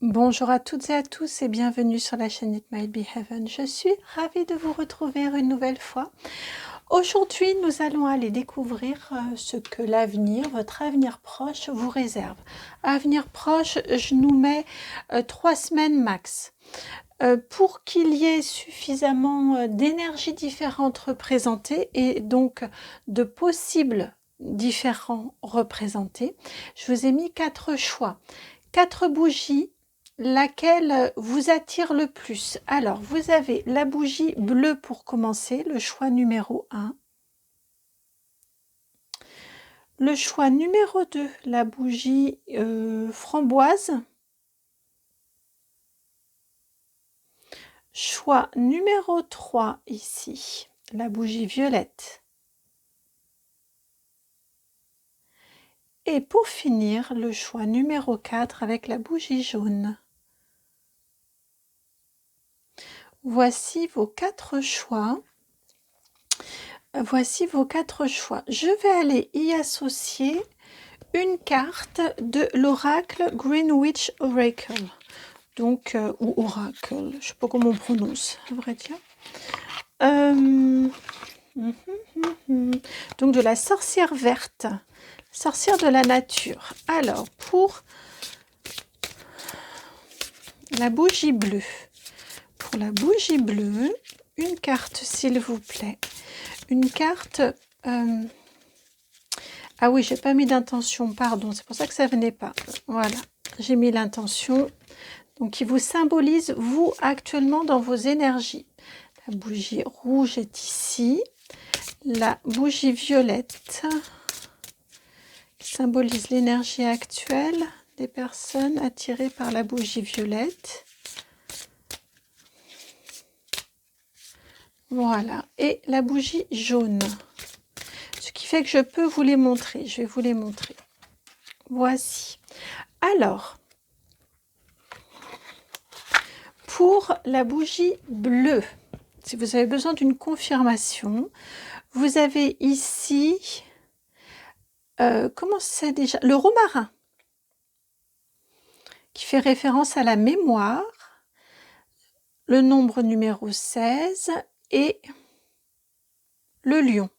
Bonjour à toutes et à tous et bienvenue sur la chaîne It Might Be Heaven. Je suis ravie de vous retrouver une nouvelle fois. Aujourd'hui, nous allons aller découvrir ce que l'avenir, votre avenir proche vous réserve. Avenir proche, je nous mets 3 semaines max. Pour qu'il y ait suffisamment d'énergies différentes représentées et donc de possibles différents représentés, je vous ai mis 4 choix. 4 bougies, laquelle vous attire le plus? Alors, vous avez la bougie bleue pour commencer, le choix numéro 1. Le choix numéro 2, la bougie framboise. Choix numéro 3 ici, la bougie violette. Et pour finir, le choix numéro 4 avec la bougie jaune. Voici vos 4 choix. Voici vos 4 choix. Je vais aller y associer une carte de l'oracle Greenwich Oracle. Donc, ou oracle, je ne sais pas comment on prononce, à vrai dire. Donc, de la sorcière verte, sorcière de la nature. Alors, pour la bougie bleue, une carte, s'il vous plaît. Une carte... Ah oui, j'ai pas mis d'intention, pardon, c'est pour ça que ça venait pas. Voilà, j'ai mis l'intention. Donc, qui vous symbolise, vous, actuellement, dans vos énergies. La bougie rouge est ici. La bougie violette, qui symbolise l'énergie actuelle des personnes attirées par la bougie violette. Voilà. Et la bougie jaune. Ce qui fait que je peux vous les montrer. Je vais vous les montrer. Voici. Alors, pour la bougie bleue, si vous avez besoin d'une confirmation, vous avez ici, comment c'est déjà? Le romarin, qui fait référence à la mémoire, le nombre numéro 16 et le lion.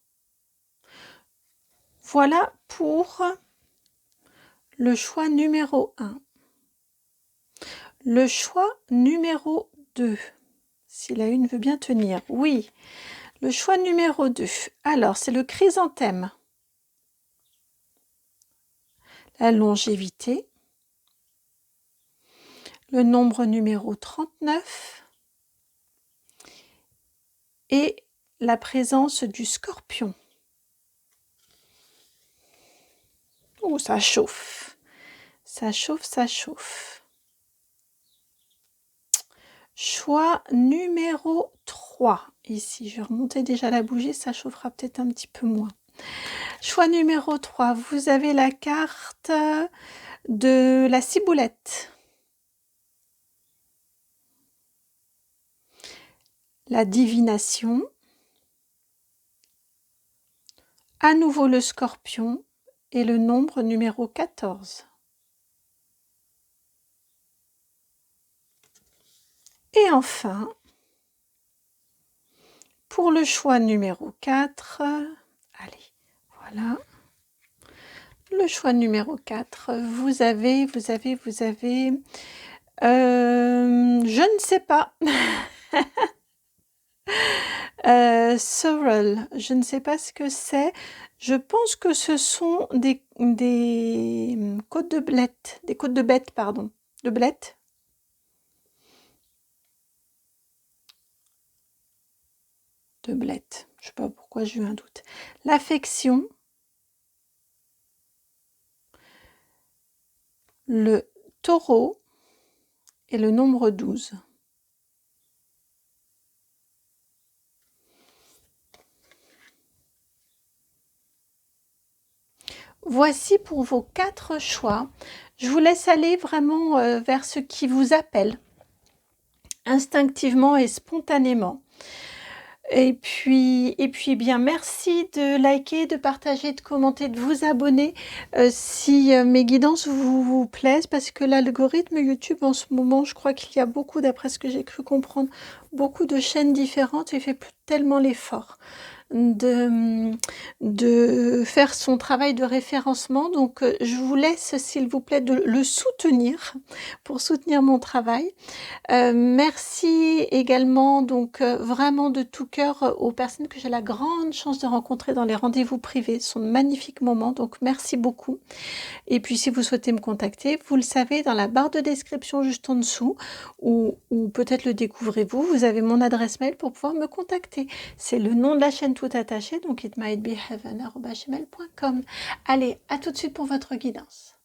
Voilà pour le choix numéro 1. Le choix numéro 2, si la une veut bien tenir, oui. Le choix numéro 2, alors c'est le chrysanthème, la longévité, le nombre numéro 39 et la présence du scorpion. Oh, ça chauffe, ça chauffe, ça chauffe. Choix numéro 3, ici, je vais remonter déjà la bougie, ça chauffera peut-être un petit peu moins. Choix numéro 3, vous avez la carte de la ciboulette. La divination. À nouveau le scorpion et le nombre numéro 14. Et enfin, pour le choix numéro 4, allez, voilà. Le choix numéro 4, vous avez, je ne sais pas. Sorrel, je ne sais pas ce que c'est. Je pense que ce sont des côtes de blettes, des côtes de bêtes, pardon, de blettes. De blettes, je ne sais pas pourquoi j'ai eu un doute. L'affection, le taureau et le nombre 12. Voici pour vos 4 choix. Je vous laisse aller vraiment vers ce qui vous appelle, instinctivement et spontanément. Et puis, bien, merci de liker, de partager, de commenter, de vous abonner si mes guidances vous plaisent, parce que l'algorithme YouTube en ce moment, je crois qu'il y a beaucoup, d'après ce que j'ai cru comprendre, beaucoup de chaînes différentes et fait plus tellement l'effort de faire son travail de référencement. Donc, je vous laisse, s'il vous plaît, de le soutenir pour soutenir mon travail. Merci également, donc vraiment de tout cœur aux personnes que j'ai la grande chance de rencontrer dans les rendez-vous privés. Ce sont de magnifiques moments, donc merci beaucoup. Et puis si vous souhaitez me contacter, vous le savez, dans la barre de description juste en dessous, ou peut-être le découvrez-vous, vous avez mon adresse mail pour pouvoir me contacter. C'est le nom de la chaîne tout attaché, donc itmightbeheaven@gmail.com. Allez, à tout de suite pour votre guidance.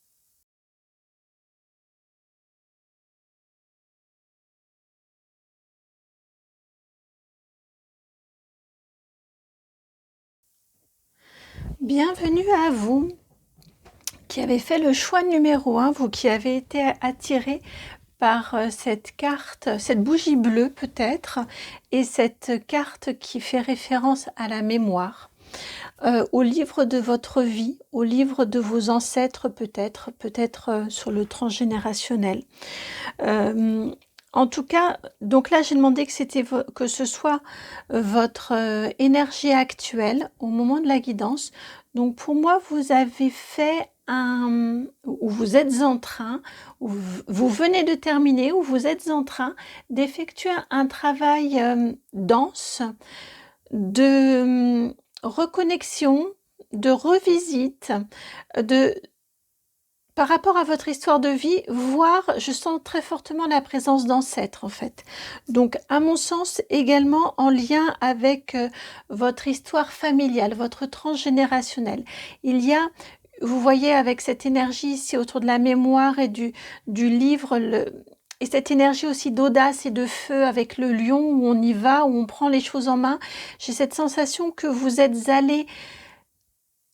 Bienvenue à vous qui avez fait le choix numéro 1, vous qui avez été attiré par cette carte, cette bougie bleue peut-être, et cette carte qui fait référence à la mémoire, au livre de votre vie, au livre de vos ancêtres peut-être sur le transgénérationnel. En tout cas, donc là j'ai demandé que ce soit votre énergie actuelle au moment de la guidance. Donc pour moi, vous avez fait ou vous êtes en train, ou vous venez de terminer, ou vous êtes en train d'effectuer un travail dense de reconnexion, de revisite, par rapport à votre histoire de vie, voire je sens très fortement la présence d'ancêtres en fait. Donc à mon sens également en lien avec votre histoire familiale, votre transgénérationnel. Il y a, vous voyez avec cette énergie ici autour de la mémoire et du livre, et cette énergie aussi d'audace et de feu avec le lion où on y va, où on prend les choses en main. J'ai cette sensation que vous êtes allé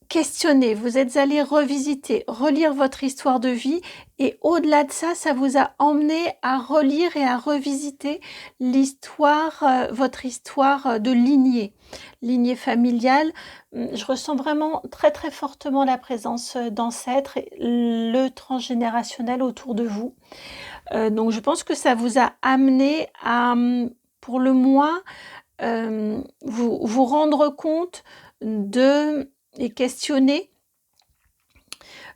questionner, vous êtes allé revisiter, relire votre histoire de vie, et au-delà de ça, ça vous a emmené à relire et à revisiter l'histoire, votre histoire de lignée familiale. Je ressens vraiment très très fortement la présence d'ancêtres et le transgénérationnel autour de vous. Donc je pense que ça vous a amené à, pour le moins, vous rendre compte et questionner,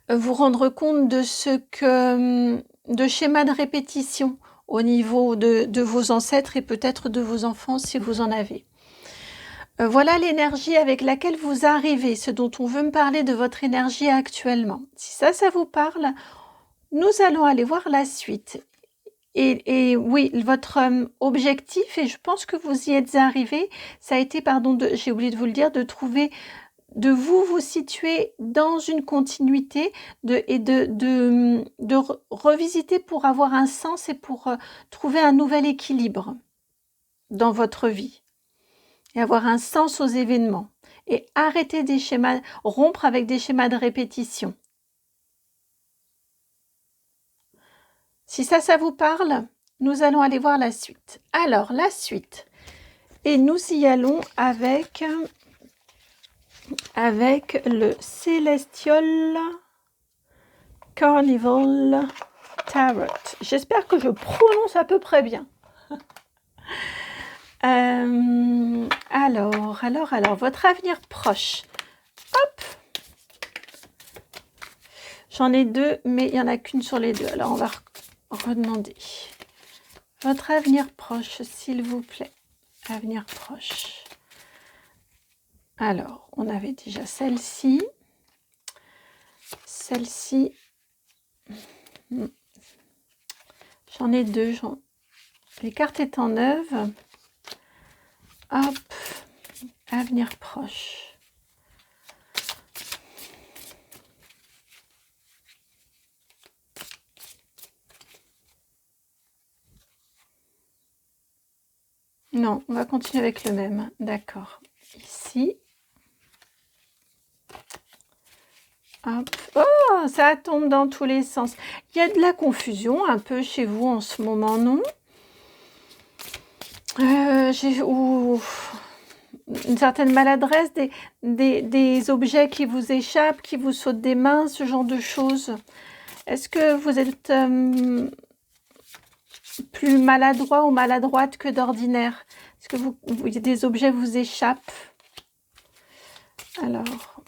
vous rendre compte de de schémas de répétition au niveau de vos ancêtres et peut-être de vos enfants si vous en avez. Voilà l'énergie avec laquelle vous arrivez, ce dont on veut me parler de votre énergie actuellement. Si ça vous parle, nous allons aller voir la suite. Et oui, votre objectif, et je pense que vous y êtes arrivé, ça a été, j'ai oublié de vous le dire, de vous situer dans une continuité et de revisiter pour avoir un sens et pour trouver un nouvel équilibre dans votre vie et avoir un sens aux événements et arrêter des schémas, rompre avec des schémas de répétition. Si ça vous parle, nous allons aller voir la suite. Alors, la suite. Et nous y allons avec le Celestial Carnival Tarot. J'espère que je prononce à peu près bien. Alors, votre avenir proche. Hop. J'en ai deux, mais il n'y en a qu'une sur les deux. Alors, on va redemander. Votre avenir proche, s'il vous plaît. Avenir proche. Alors, on avait déjà celle-ci. Celle-ci. J'en ai deux. Les cartes étant neuves. Hop. Avenir proche. Non, on va continuer avec le même. D'accord. Ici. Hop. Oh, ça tombe dans tous les sens. Il y a de la confusion un peu chez vous en ce moment, non? une certaine maladresse, des objets qui vous échappent, qui vous sautent des mains, ce genre de choses. Est-ce que vous êtes plus maladroit ou maladroite que d'ordinaire? Est-ce que des objets vous échappent? Alors,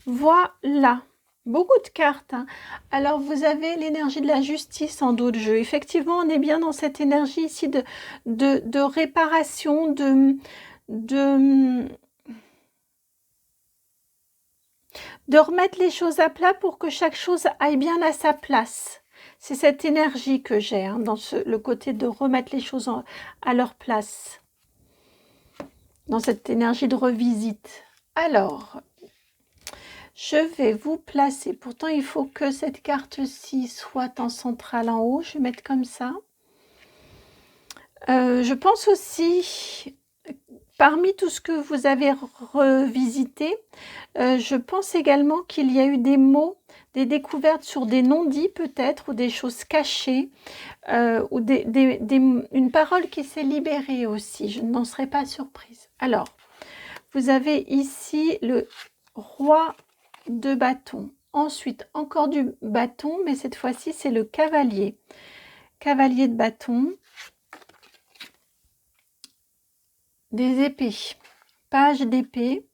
voilà. Beaucoup de cartes. Hein. Alors, vous avez l'énergie de la justice en dos de jeu. Effectivement, on est bien dans cette énergie ici de réparation, de remettre les choses à plat pour que chaque chose aille bien à sa place. C'est cette énergie que j'ai hein, dans le côté de remettre les choses à leur place. Dans cette énergie de revisite. Alors, je vais vous placer. Pourtant, il faut que cette carte-ci soit en centrale en haut. Je vais mettre comme ça. Je pense aussi, parmi tout ce que vous avez revisité, je pense également qu'il y a eu des mots, des découvertes sur des non-dits peut-être, ou des choses cachées, ou une parole qui s'est libérée aussi. Je n'en serais pas surprise. Alors, vous avez ici le roi de bâton. Ensuite, encore du bâton, mais cette fois-ci, c'est le cavalier. Cavalier de bâton. Des épées. Page d'épée.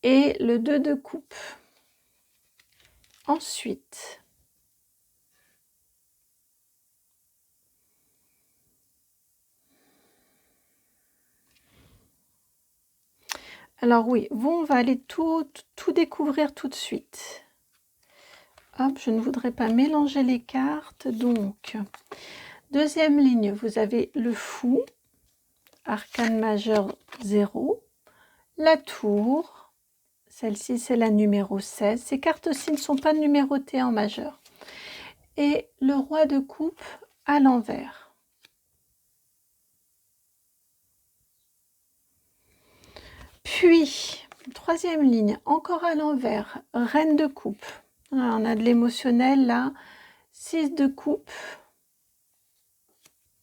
Et le 2 de coupe. Ensuite, alors oui, on va aller tout découvrir tout de suite. Hop, je ne voudrais pas mélanger les cartes. Donc, deuxième ligne, vous avez le fou, arcane majeur 0, la tour, celle-ci c'est la numéro 16. Ces cartes-ci ne sont pas numérotées en majeur. Et le roi de coupe à l'envers. Puis, troisième ligne, encore à l'envers, reine de coupe. Ah, on a de l'émotionnel là. 6 de coupe.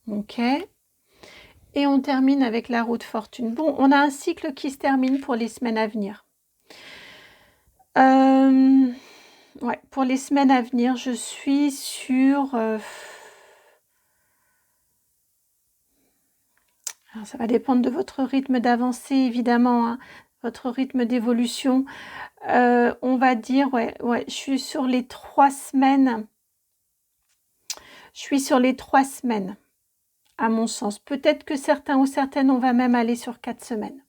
Ok. Et on termine avec la roue de fortune. Bon, on a un cycle qui se termine pour les semaines à venir. Ouais, pour les semaines à venir, je suis sur... Alors, ça va dépendre de votre rythme d'avancée, évidemment, hein, votre rythme d'évolution. On va dire, ouais, je suis sur les 3 semaines. Je suis sur les 3 semaines, à mon sens. Peut-être que certains ou certaines, on va même aller sur 4 semaines.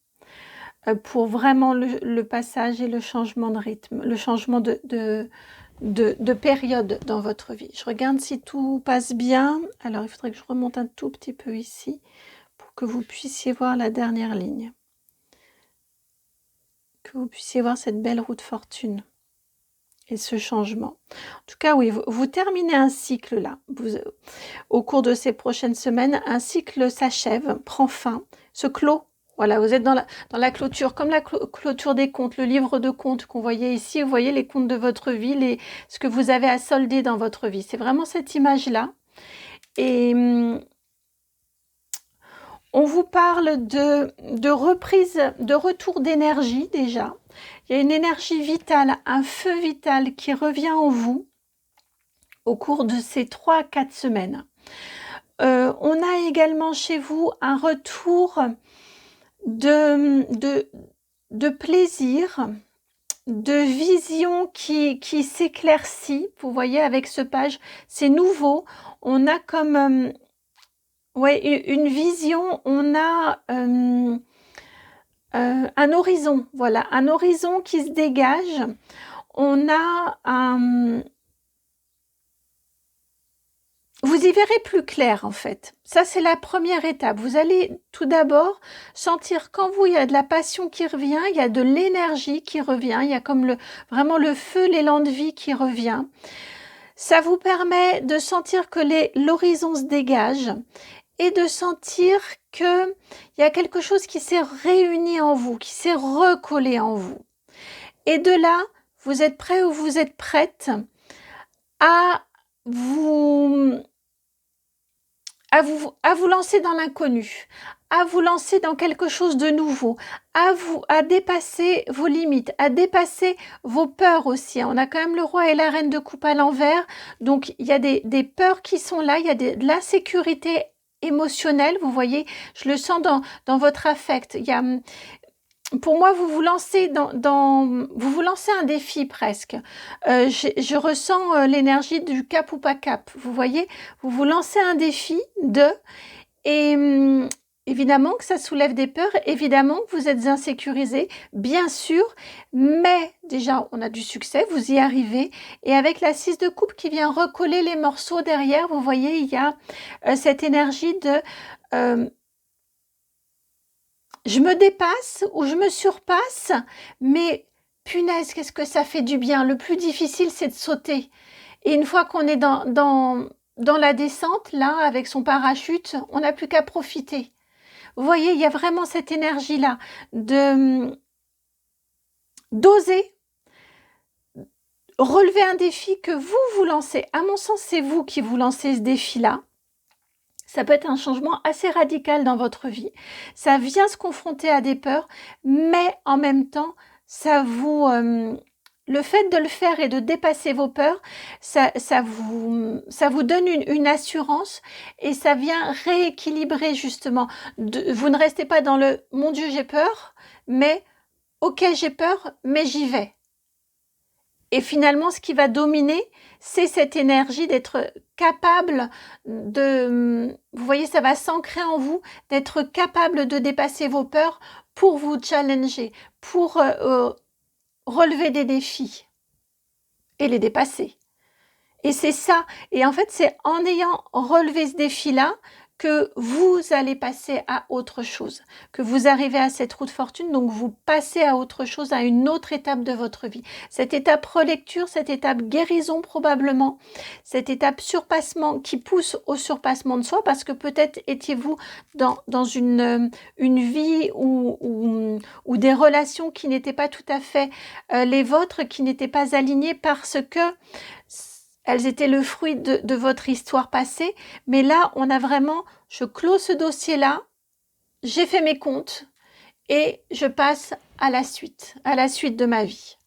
Pour vraiment le passage et le changement de rythme, le changement de période dans votre vie. Je regarde si tout passe bien. Alors, il faudrait que je remonte un tout petit peu ici pour que vous puissiez voir la dernière ligne. Que vous puissiez voir cette belle roue de fortune et ce changement. En tout cas, oui, vous terminez un cycle là. Au cours de ces prochaines semaines, un cycle s'achève, prend fin, se clôt. Voilà, vous êtes dans la clôture, comme la clôture des comptes, le livre de comptes qu'on voyait ici. Vous voyez les comptes de votre vie, ce que vous avez à solder dans votre vie. C'est vraiment cette image-là. Et on vous parle de reprise, de retour d'énergie déjà. Il y a une énergie vitale, un feu vital qui revient en vous au cours de ces 3 à 4 semaines. On a également chez vous un retour de plaisir, de vision qui s'éclaircit. Vous voyez avec ce page, c'est nouveau. On a comme une vision, on a un horizon, voilà, un horizon qui se dégage. On a un... Vous y verrez plus clair en fait. Ça, c'est la première étape. Vous allez tout d'abord sentir qu'en vous, il y a de la passion qui revient, il y a de l'énergie qui revient, il y a comme vraiment le feu, l'élan de vie qui revient. Ça vous permet de sentir que l'horizon se dégage et de sentir qu'il y a quelque chose qui s'est réuni en vous, qui s'est recollé en vous. Et de là, vous êtes prêt ou vous êtes prête à vous à vous lancer dans l'inconnu, à vous lancer dans quelque chose de nouveau, à dépasser vos limites, à dépasser vos peurs aussi. On a quand même le roi et la reine de coupe à l'envers, donc il y a des peurs qui sont là, il y a de l'insécurité émotionnelle, vous voyez, je le sens dans votre affect. Il y a, pour moi, vous vous lancez vous vous lancez un défi presque. Je ressens l'énergie du cap ou pas cap. Vous voyez, vous vous lancez un défi et évidemment que ça soulève des peurs, évidemment que vous êtes insécurisé, bien sûr, mais déjà on a du succès, vous y arrivez. Et avec la 6 de coupe qui vient recoller les morceaux derrière, vous voyez, il y a cette énergie de je me dépasse ou je me surpasse, mais punaise, qu'est-ce que ça fait du bien. Le plus difficile, c'est de sauter. Et une fois qu'on est dans la descente, là, avec son parachute, on n'a plus qu'à profiter. Vous voyez, il y a vraiment cette énergie-là d'oser relever un défi que vous vous lancez. À mon sens, c'est vous qui vous lancez ce défi-là. Ça peut être un changement assez radical dans votre vie. Ça vient se confronter à des peurs, mais en même temps, ça vous... le fait de le faire et de dépasser vos peurs, ça vous donne une assurance et ça vient rééquilibrer justement. Vous ne restez pas dans le « mon Dieu, j'ai peur », mais « ok, j'ai peur, mais j'y vais ». Et finalement, ce qui va dominer, c'est cette énergie d'être capable de... Vous voyez, ça va s'ancrer en vous, d'être capable de dépasser vos peurs pour vous challenger, pour relever des défis et les dépasser. Et c'est ça. Et en fait, c'est en ayant relevé ce défi-là que vous allez passer à autre chose, que vous arrivez à cette roue de fortune, donc vous passez à autre chose, à une autre étape de votre vie. Cette étape relecture, cette étape guérison probablement, cette étape surpassement qui pousse au surpassement de soi, parce que peut-être étiez-vous dans une vie ou des relations qui n'étaient pas tout à fait les vôtres, qui n'étaient pas alignées parce que elles étaient le fruit de votre histoire passée, mais là, on a vraiment, je clôt ce dossier-là, j'ai fait mes comptes et je passe à la suite de ma vie.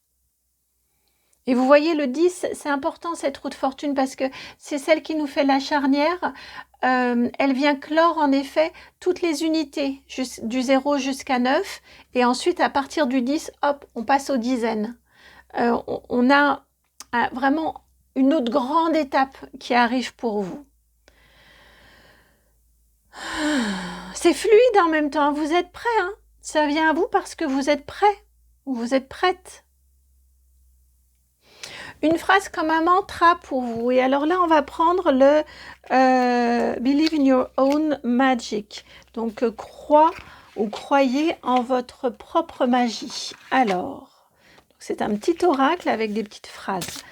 Et vous voyez, le 10, c'est important cette roue de fortune parce que c'est celle qui nous fait la charnière. Elle vient clore en effet toutes les unités, du 0 jusqu'à 9. Et ensuite, à partir du 10, hop, on passe aux dizaines. On a vraiment une autre grande étape qui arrive pour vous. C'est fluide en même temps, vous êtes prêts, hein? Ça vient à vous parce que vous êtes prêts, vous êtes prêtes. Une phrase comme un mantra pour vous. Et alors là, on va prendre le Believe in your own magic. Donc, crois ou croyez en votre propre magie. Alors, c'est un petit oracle avec des petites phrases.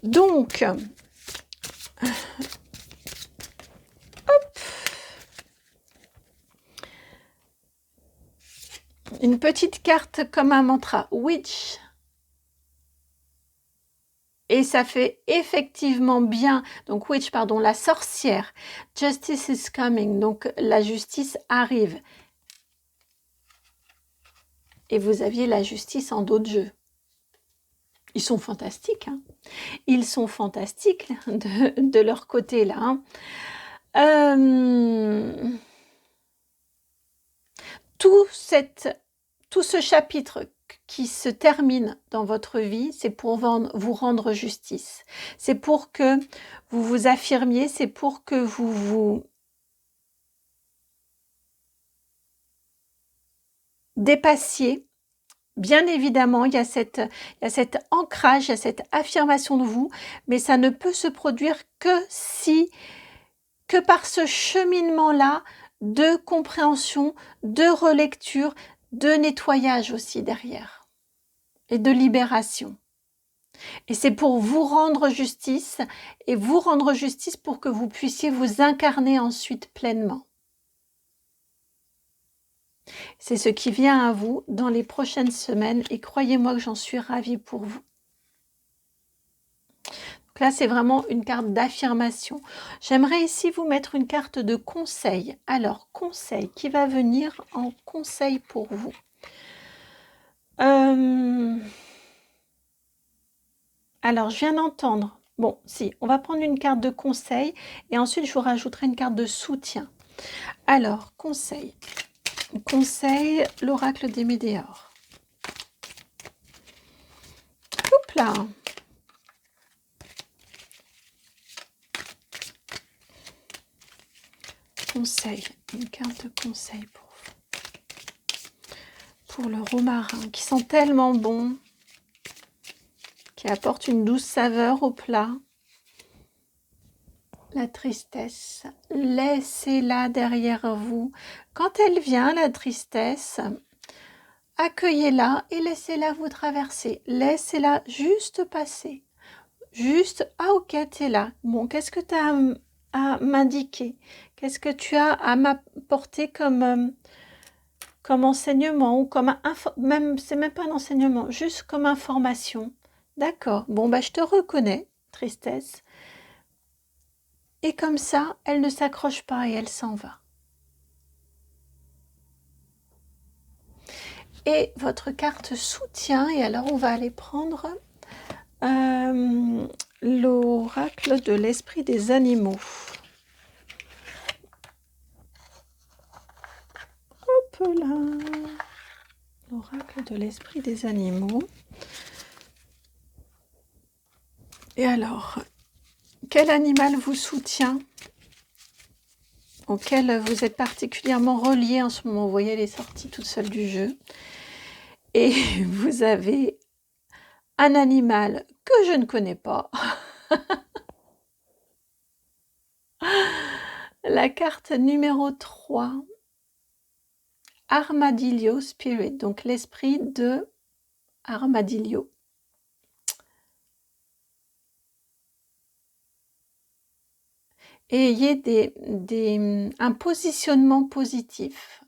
Donc, hop, une petite carte comme un mantra, witch. Et ça fait effectivement bien, donc witch, pardon, la sorcière. Justice is coming, donc la justice arrive. Et vous aviez la justice en dos de jeu. Ils sont fantastiques, hein. Ils sont fantastiques de leur côté là. Hein. Tout ce chapitre qui se termine dans votre vie, c'est pour vous rendre justice. C'est pour que vous vous affirmiez, c'est pour que vous vous dépassiez. Bien évidemment, il y a cet ancrage, il y a cette affirmation de vous, mais ça ne peut se produire que par ce cheminement-là de compréhension, de relecture, de nettoyage aussi derrière et de libération. Et c'est pour vous rendre justice et vous rendre justice pour que vous puissiez vous incarner ensuite pleinement. C'est ce qui vient à vous dans les prochaines semaines et croyez-moi que j'en suis ravie pour vous. Donc là, c'est vraiment une carte d'affirmation. J'aimerais ici vous mettre une carte de conseil. Alors, conseil, qui va venir en conseil pour vous? Alors, je viens d'entendre. Bon, si, on va prendre une carte de conseil et ensuite, je vous rajouterai une carte de soutien. Alors, conseil. Conseil, l'oracle des météores. Hop là. Conseil, une carte de conseil pour vous. Pour le romarin, qui sent tellement bon, qui apporte une douce saveur au plat. La tristesse, laissez-la derrière vous. Quand elle vient, la tristesse, accueillez-la et laissez-la vous traverser. Laissez-la juste passer. Juste, ah ok, t'es là. Bon, qu'est-ce que tu as à m'indiquer? Qu'est-ce que tu as à m'apporter comme enseignement ou comme même, c'est même pas un enseignement, juste comme information. D'accord, bon, bah je te reconnais, tristesse. Et comme ça, elle ne s'accroche pas et elle s'en va. Et votre carte soutien, et alors on va aller prendre l'oracle de l'esprit des animaux. Hop là, l'oracle de l'esprit des animaux. Et alors, quel animal vous soutient, auquel vous êtes particulièrement relié en ce moment? Vous voyez, elle est sortie toute seule du jeu. Et vous avez un animal que je ne connais pas. La carte numéro 3, Armadillo Spirit, donc l'esprit de Armadillo. Et ayez un positionnement positif.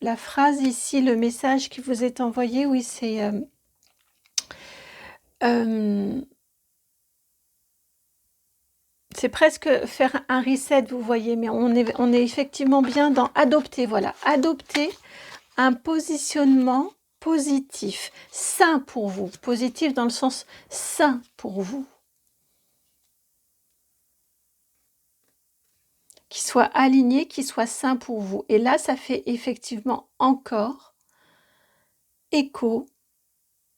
La phrase ici, le message qui vous est envoyé, oui, c'est c'est presque faire un reset, vous voyez, mais on est effectivement bien dans adopter, voilà, adopter un positionnement positif, sain pour vous, positif dans le sens sain pour vous, qui soit aligné, qui soit sain pour vous. Et là, ça fait effectivement encore écho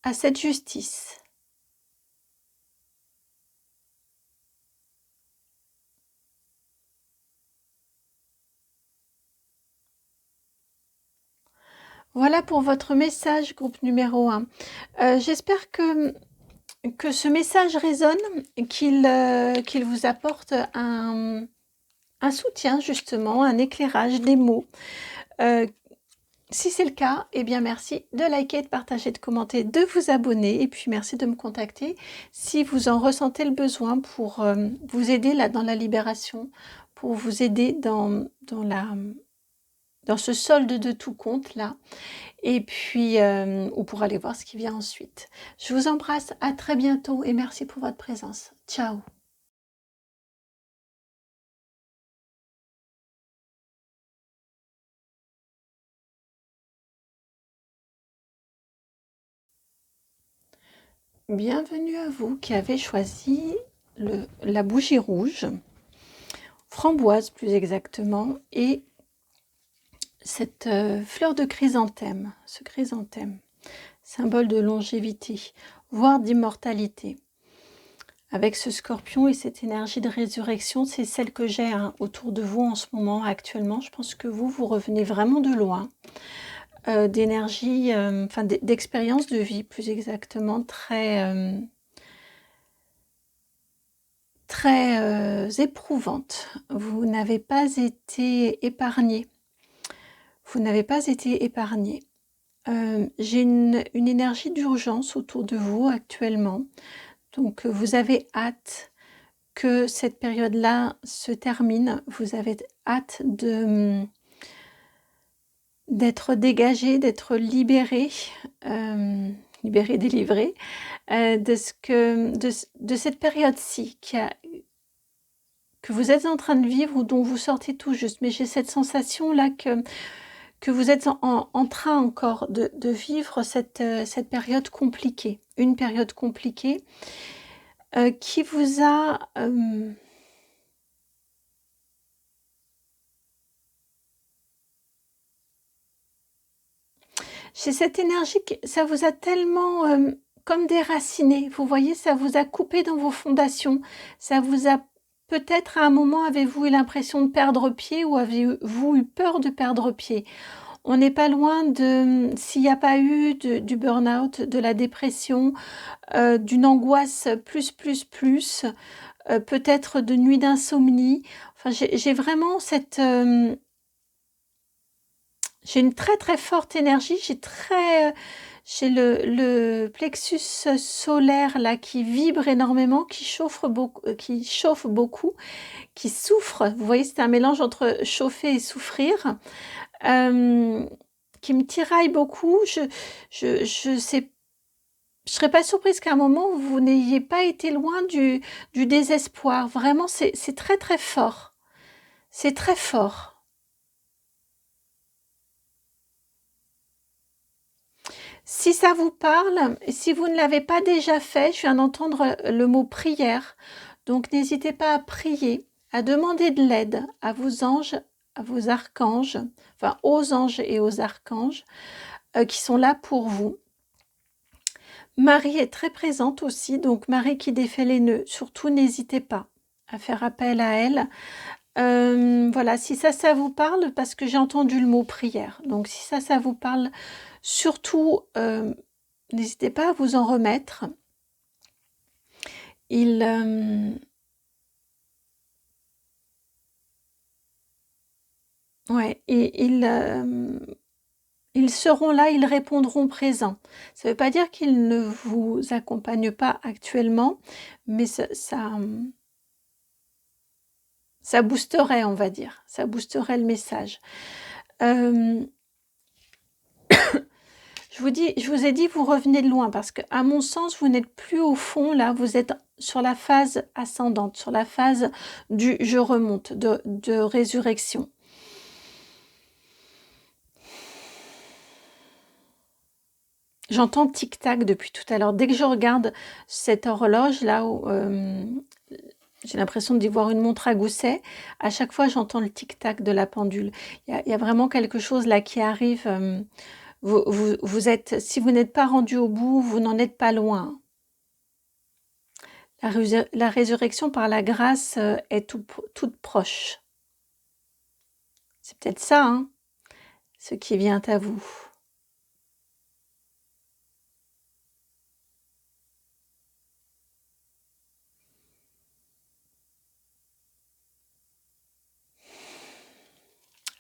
à cette justice. Voilà pour votre message, groupe numéro 1. J'espère que ce message résonne, qu'il vous apporte un soutien, justement, un éclairage, des mots. Si c'est le cas, eh bien merci de liker, de partager, de commenter, de vous abonner et puis merci de me contacter si vous en ressentez le besoin pour vous aider là dans la libération, pour vous aider dans ce solde de tout compte là, et puis ou pour aller voir ce qui vient ensuite. Je vous embrasse, à très bientôt et merci pour votre présence. Ciao. Bienvenue à vous qui avez choisi la bougie rouge, framboise plus exactement, et cette fleur de chrysanthème, ce chrysanthème, symbole de longévité, voire d'immortalité. Avec ce scorpion et cette énergie de résurrection, c'est celle que j'ai autour de vous en ce moment, actuellement. Je pense que vous revenez vraiment de loin, d'énergie, enfin d'expérience de vie plus exactement, très éprouvante. Vous n'avez pas été épargné. Vous n'avez pas été épargné. J'ai une énergie d'urgence autour de vous actuellement. Donc vous avez hâte que cette période-là se termine. Vous avez hâte d'être dégagé, d'être libéré, libéré, délivré, de cette période-ci que vous êtes en train de vivre ou dont vous sortez tout juste. Mais j'ai cette sensation-là que vous êtes en train encore de vivre cette période compliquée. Une période compliquée qui vous a... j'ai cette énergie, ça vous a tellement comme déraciné. Vous voyez, ça vous a coupé dans vos fondations. Ça vous a peut-être à un moment, avez-vous eu l'impression de perdre pied ou avez-vous eu peur de perdre pied? On n'est pas loin de, s'il n'y a pas eu du burn-out, de la dépression, d'une angoisse plus, peut-être de nuits d'insomnie. Enfin, j'ai vraiment cette... j'ai une très très forte énergie, j'ai le plexus solaire là qui vibre énormément, qui chauffe beaucoup, qui souffre. Vous voyez, c'est un mélange entre chauffer et souffrir, qui me tiraille beaucoup. Je sais, je serais pas surprise qu'à un moment vous n'ayez pas été loin du désespoir. Vraiment, c'est très très fort. C'est très fort. Si ça vous parle, si vous ne l'avez pas déjà fait, je viens d'entendre le mot prière. Donc n'hésitez pas à prier, à demander de l'aide à vos anges, à vos archanges, enfin aux anges et aux archanges qui sont là pour vous. Marie est très présente aussi, donc Marie qui défait les nœuds, surtout n'hésitez pas à faire appel à elle. Voilà, si ça vous parle, parce que j'ai entendu le mot prière, donc si ça vous parle, surtout, n'hésitez pas à vous en remettre. Ils seront là, ils répondront présents. Ça ne veut pas dire qu'ils ne vous accompagnent pas actuellement, mais ça boosterait, on va dire. Ça boosterait le message. Je vous ai dit, vous revenez de loin, parce qu'à mon sens, vous n'êtes plus au fond, là, vous êtes sur la phase ascendante, sur la phase du « je remonte », de résurrection. J'entends tic-tac depuis tout à l'heure. Dès que je regarde cette horloge, là, où j'ai l'impression d'y voir une montre à gousset, à chaque fois, j'entends le tic-tac de la pendule. Il y a vraiment quelque chose là qui arrive. Vous êtes, si vous n'êtes pas rendu au bout, vous n'en êtes pas loin. La résurrection par la grâce est toute proche. C'est peut-être ça, hein, ce qui vient à vous.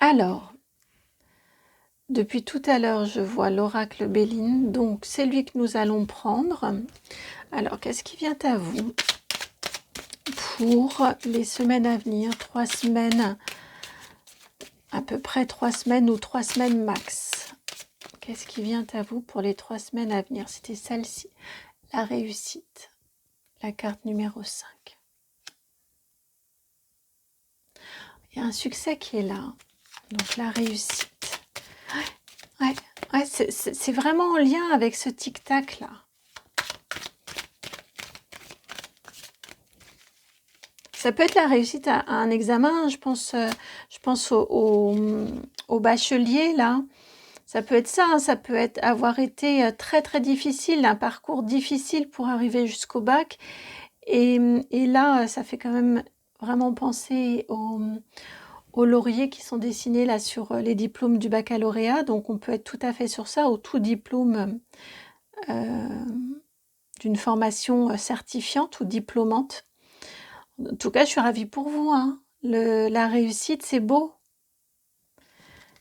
Alors, depuis tout à l'heure, je vois l'oracle Béline, donc c'est lui que nous allons prendre. Alors, qu'est-ce qui vient à vous pour les semaines à venir? 3 semaines, à peu près 3 semaines ou 3 semaines max. Qu'est-ce qui vient à vous pour les 3 semaines à venir? C'était celle-ci, la réussite, la carte numéro 5. Il y a un succès qui est là, donc la réussite. Ouais, c'est vraiment en lien avec ce tic-tac là. Ça peut être la réussite à un examen, je pense au bachelier là. Ça peut être ça, hein, ça peut être avoir été très très difficile, un parcours difficile pour arriver jusqu'au bac. Et là, ça fait quand même vraiment penser aux lauriers qui sont dessinés là sur les diplômes du baccalauréat. Donc on peut être tout à fait sur ça, au tout diplôme d'une formation certifiante ou diplômante. En tout cas, je suis ravie pour vous, hein. La réussite, c'est beau.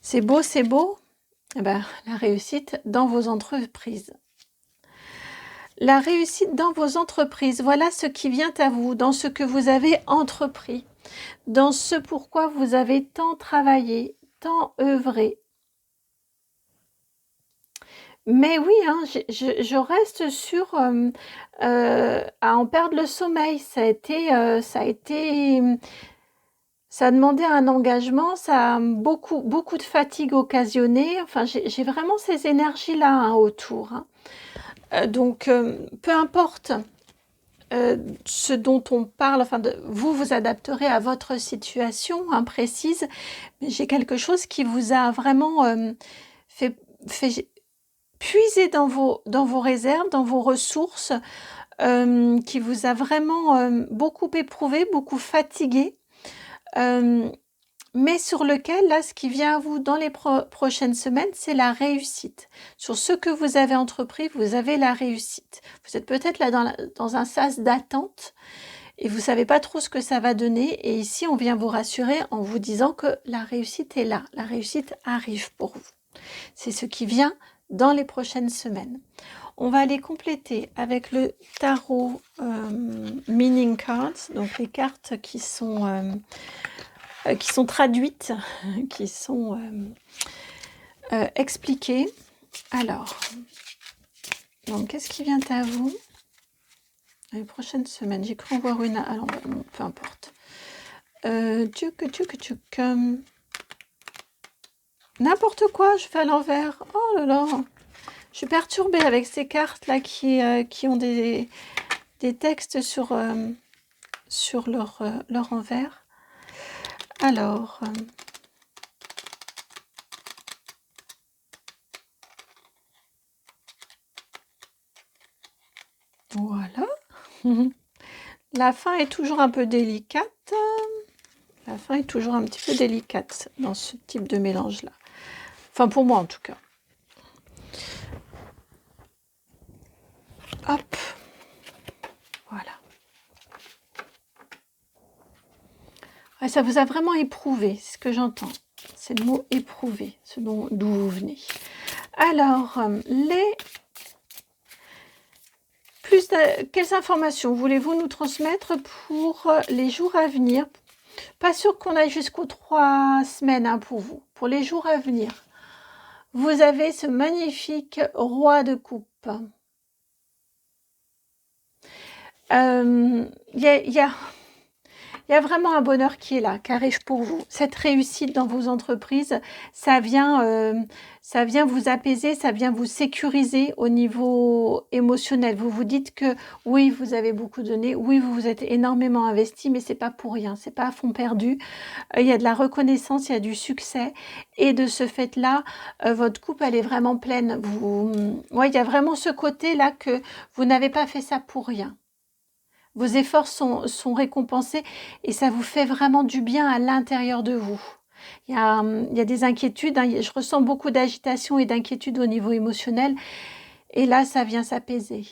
C'est beau, c'est beau. Eh ben, la réussite dans vos entreprises. La réussite dans vos entreprises, voilà ce qui vient à vous, dans ce que vous avez entrepris, dans ce pourquoi vous avez tant travaillé, tant œuvré. Mais oui, hein, je reste sur à en perdre le sommeil. Ça a demandé un engagement, ça a beaucoup de fatigue occasionnée. Enfin, j'ai vraiment ces énergies-là hein, autour. Hein. Donc, peu importe ce dont on parle, enfin, vous vous adapterez à votre situation hein, précise, mais j'ai quelque chose qui vous a vraiment fait puiser dans vos réserves, dans vos ressources, qui vous a vraiment beaucoup éprouvé, beaucoup fatigué, mais sur lequel, là, ce qui vient à vous dans les prochaines semaines, c'est la réussite. Sur ce que vous avez entrepris, vous avez la réussite. Vous êtes peut-être là dans un sas d'attente et vous savez pas trop ce que ça va donner. Et ici, on vient vous rassurer en vous disant que la réussite est là. La réussite arrive pour vous. C'est ce qui vient dans les prochaines semaines. On va aller compléter avec le tarot Meaning Cards, donc les cartes qui sont traduites, qui sont expliquées. Alors, donc qu'est-ce qui vient à vous les prochaines semaines? J'ai cru en voir une. Alors, bon, peu importe. N'importe quoi, je fais à l'envers. Oh là là. Je suis perturbée avec ces cartes-là qui ont des textes sur leur envers. Alors, voilà. La fin est toujours un peu délicate. La fin est toujours un petit peu délicate dans ce type de mélange-là. Enfin, pour moi en tout cas. Hop. Voilà. Ouais, ça vous a vraiment éprouvé, c'est ce que j'entends. C'est le mot éprouvé, d'où vous venez. Alors, quelles informations voulez-vous nous transmettre pour les jours à venir? Pas sûr qu'on aille jusqu'aux 3 semaines hein, pour vous. Pour les jours à venir, vous avez ce magnifique roi de coupe. Il y a vraiment un bonheur qui est là, qui arrive pour vous. Cette réussite dans vos entreprises, ça vient vous apaiser, ça vient vous sécuriser au niveau émotionnel. Vous vous dites que oui, vous avez beaucoup donné, oui, vous vous êtes énormément investi, mais c'est pas pour rien, c'est pas à fond perdu. Il y a de la reconnaissance, il y a du succès, et de ce fait-là, votre coupe, elle est vraiment pleine. Il y a vraiment ce côté-là que vous n'avez pas fait ça pour rien. Vos efforts sont récompensés et ça vous fait vraiment du bien à l'intérieur de vous. Il y a des inquiétudes, hein, je ressens beaucoup d'agitation et d'inquiétude au niveau émotionnel et là, ça vient s'apaiser.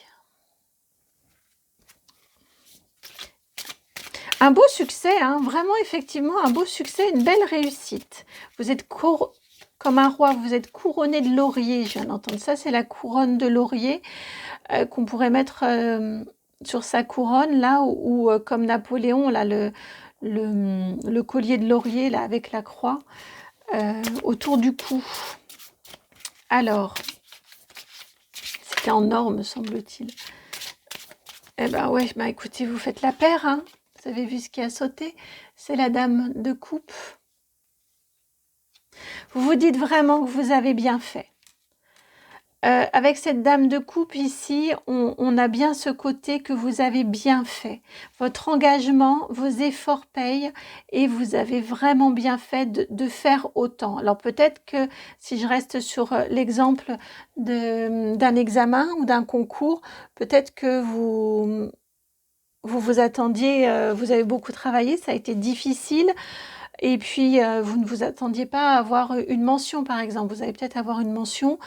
Un beau succès, hein, vraiment effectivement un beau succès, une belle réussite. Vous êtes comme un roi, vous êtes couronné de laurier, je viens d'entendre ça, c'est la couronne de laurier qu'on pourrait mettre sur sa couronne, là, ou comme Napoléon, là, le collier de laurier, là, avec la croix, autour du cou. Alors, c'était en or, me semble-t-il. Eh ben ouais, bah écoutez, vous faites la paire, hein. Vous avez vu ce qui a sauté? C'est la dame de coupe. Vous vous dites vraiment que vous avez bien fait. Avec cette dame de coupe ici, on a bien ce côté que vous avez bien fait. Votre engagement, vos efforts payent et vous avez vraiment bien fait de faire autant. Alors peut-être que si je reste sur l'exemple d'un examen ou d'un concours, peut-être que vous attendiez, vous avez beaucoup travaillé, ça a été difficile. Et puis, vous ne vous attendiez pas à avoir une mention, par exemple. Vous allez peut-être avoir une mention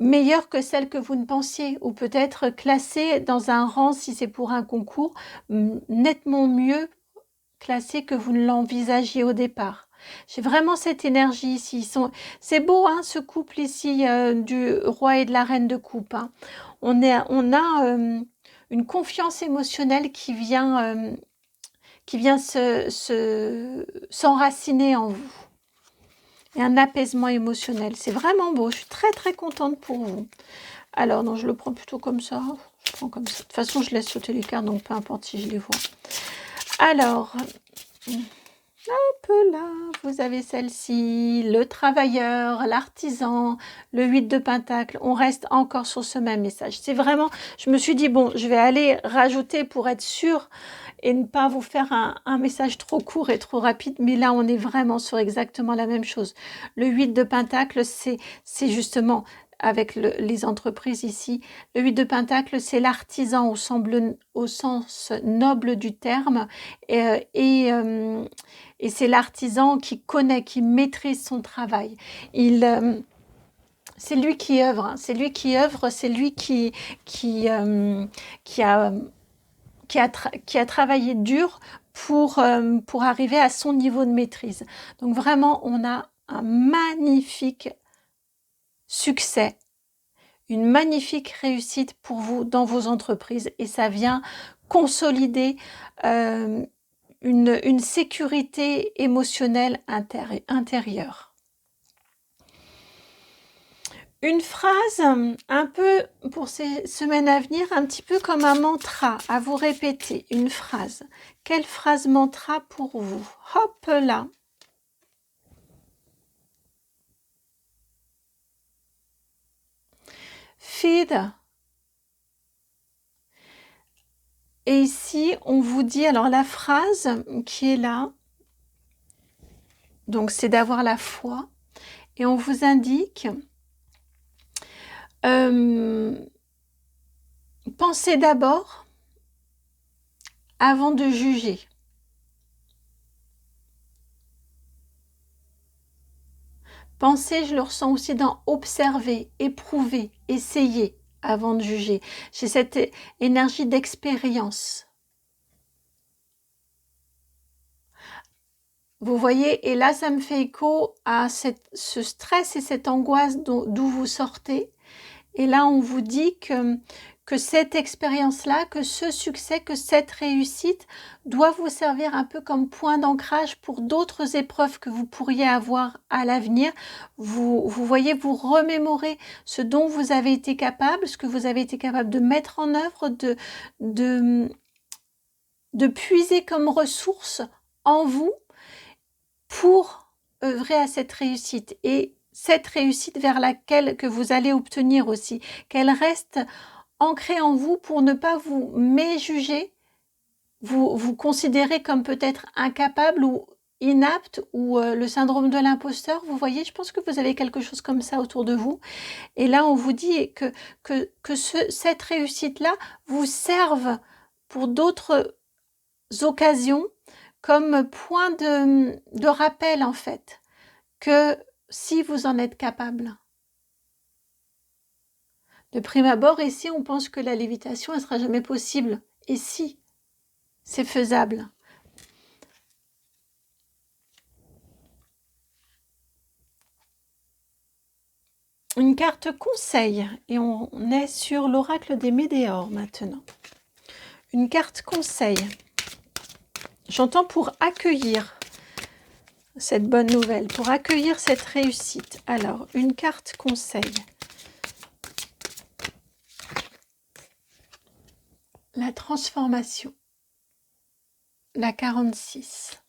meilleure que celle que vous ne pensiez, ou peut-être classée dans un rang, si c'est pour un concours, nettement mieux classée que vous ne l'envisagiez au départ. J'ai vraiment cette énergie ici. C'est beau, hein, ce couple ici du roi et de la reine de coupe. Hein. On a une confiance émotionnelle qui vient s'enraciner en vous. et un apaisement émotionnel. C'est vraiment beau, je suis très très contente pour vous. Alors, non, je le prends plutôt comme ça. Je prends comme ça. De toute façon, je laisse sauter les cartes, donc peu importe si je les vois. Alors, hop là, vous avez celle-ci, le travailleur, l'artisan, le 8 de Pentacle. On reste encore sur ce même message. C'est vraiment, je me suis dit, bon, je vais aller rajouter pour être sûre et ne pas vous faire un message trop court et trop rapide. Mais là, on est vraiment sur exactement la même chose. Le 8 de Pentacle, c'est justement avec les entreprises ici. Le 8 de Pentacle, c'est l'artisan au sens noble du terme. Et c'est l'artisan qui connaît, qui maîtrise son travail. C'est lui qui œuvre, hein. C'est lui qui œuvre, c'est lui qui a travaillé dur pour arriver à son niveau de maîtrise. Donc vraiment, on a un magnifique succès, une magnifique réussite pour vous dans vos entreprises et ça vient consolider une sécurité émotionnelle intérieure. Une phrase un peu pour ces semaines à venir, un petit peu comme un mantra à vous répéter. Une phrase. Quelle phrase mantra pour vous? Hop là. Feed. Et ici, on vous dit, alors la phrase qui est là, donc c'est d'avoir la foi. Et on vous indique, pensez d'abord avant de juger. Pensez, je le ressens aussi dans observer, éprouver, essayer avant de juger. J'ai cette énergie d'expérience. Vous voyez, et là, ça me fait écho à ce stress et cette angoisse d'où vous sortez. Et là, on vous dit que cette expérience-là, que ce succès, que cette réussite doit vous servir un peu comme point d'ancrage pour d'autres épreuves que vous pourriez avoir à l'avenir. Vous voyez, vous remémorez ce dont vous avez été capable, ce que vous avez été capable de mettre en œuvre, de puiser comme ressource en vous pour œuvrer à cette réussite. Et cette réussite vers laquelle que vous allez obtenir aussi, qu'elle reste ancrée en vous pour ne pas vous méjuger, vous considérer comme peut-être incapable ou inapte ou le syndrome de l'imposteur. Vous voyez, je pense que vous avez quelque chose comme ça autour de vous. Et là, on vous dit que cette réussite-là vous serve pour d'autres occasions comme point de rappel en fait, que si vous en êtes capable. De prime abord, ici, on pense que la lévitation, elle ne sera jamais possible. Et si, c'est faisable. Une carte conseil, et on est sur l'oracle des Médéors maintenant. Une carte conseil. J'entends pour accueillir cette bonne nouvelle, pour accueillir cette réussite. Alors, une carte conseil. La transformation. La 46.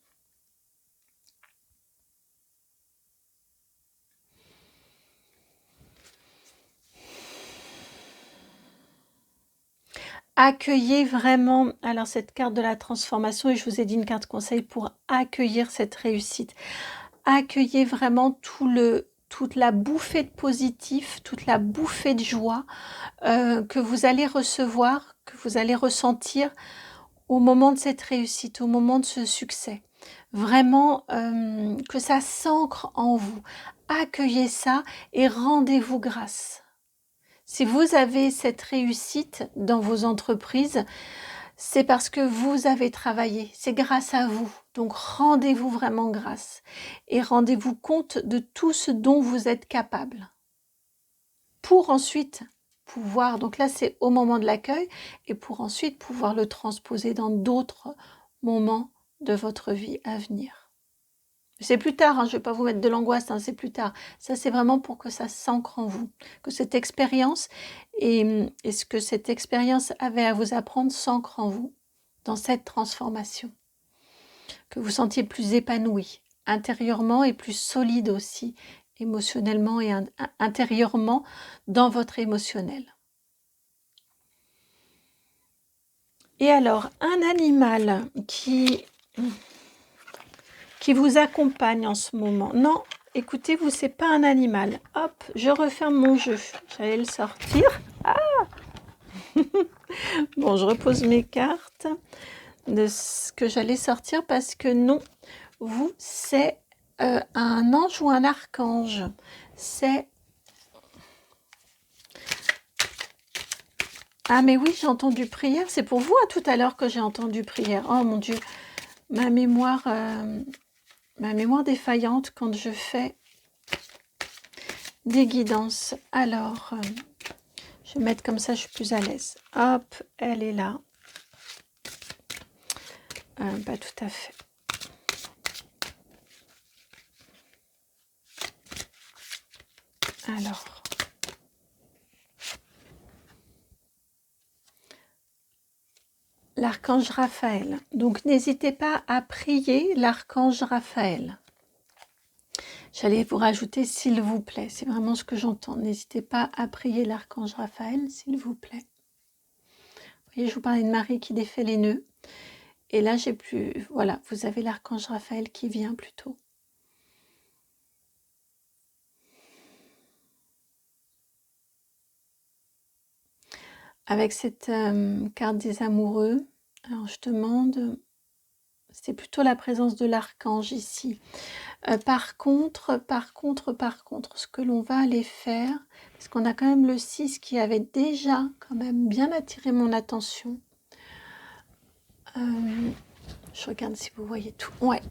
Accueillez vraiment, alors cette carte de la transformation, et je vous ai dit une carte conseil pour accueillir cette réussite. Accueillez vraiment toute la bouffée de positif, toute la bouffée de joie que vous allez recevoir, que vous allez ressentir au moment de cette réussite, au moment de ce succès. Vraiment que ça s'ancre en vous. Accueillez ça et rendez-vous grâce. Si vous avez cette réussite dans vos entreprises, c'est parce que vous avez travaillé, c'est grâce à vous. Donc rendez-vous vraiment grâce et rendez-vous compte de tout ce dont vous êtes capable. Pour ensuite pouvoir, donc là c'est au moment de l'accueil, et pour ensuite pouvoir le transposer dans d'autres moments de votre vie à venir. C'est plus tard, hein, je ne vais pas vous mettre de l'angoisse, hein, c'est plus tard. Ça, c'est vraiment pour que ça s'ancre en vous, que cette expérience et ce que cette expérience avait à vous apprendre s'ancre en vous, dans cette transformation. Que vous sentiez plus épanoui, intérieurement et plus solide aussi, émotionnellement et intérieurement dans votre émotionnel. Et alors, un animal qui vous accompagne en ce moment. Non, écoutez, vous, c'est pas un animal. Hop, je referme mon jeu. J'allais le sortir. Ah bon, je repose mes cartes de ce que j'allais sortir parce que non, vous, c'est un ange ou un archange. C'est... Ah mais oui, j'ai entendu prière. C'est pour vous, tout à l'heure que j'ai entendu prière. Oh mon Dieu, ma mémoire défaillante quand je fais des guidances. Alors, je vais mettre comme ça, je suis plus à l'aise. Hop, elle est là. Pas tout à fait. Alors. L'archange Raphaël. Donc, n'hésitez pas à prier l'archange Raphaël. J'allais vous rajouter s'il vous plaît. C'est vraiment ce que j'entends. N'hésitez pas à prier l'archange Raphaël, s'il vous plaît. Vous voyez, je vous parlais de Marie qui défait les nœuds. Et là, j'ai plus... Voilà, vous avez l'archange Raphaël qui vient plutôt. Avec cette carte des amoureux, alors je demande... C'est plutôt la présence de l'archange ici. Par contre, ce que l'on va aller faire, parce qu'on a quand même le 6 qui avait déjà quand même bien attiré mon attention. Je regarde si vous voyez tout. Ouais.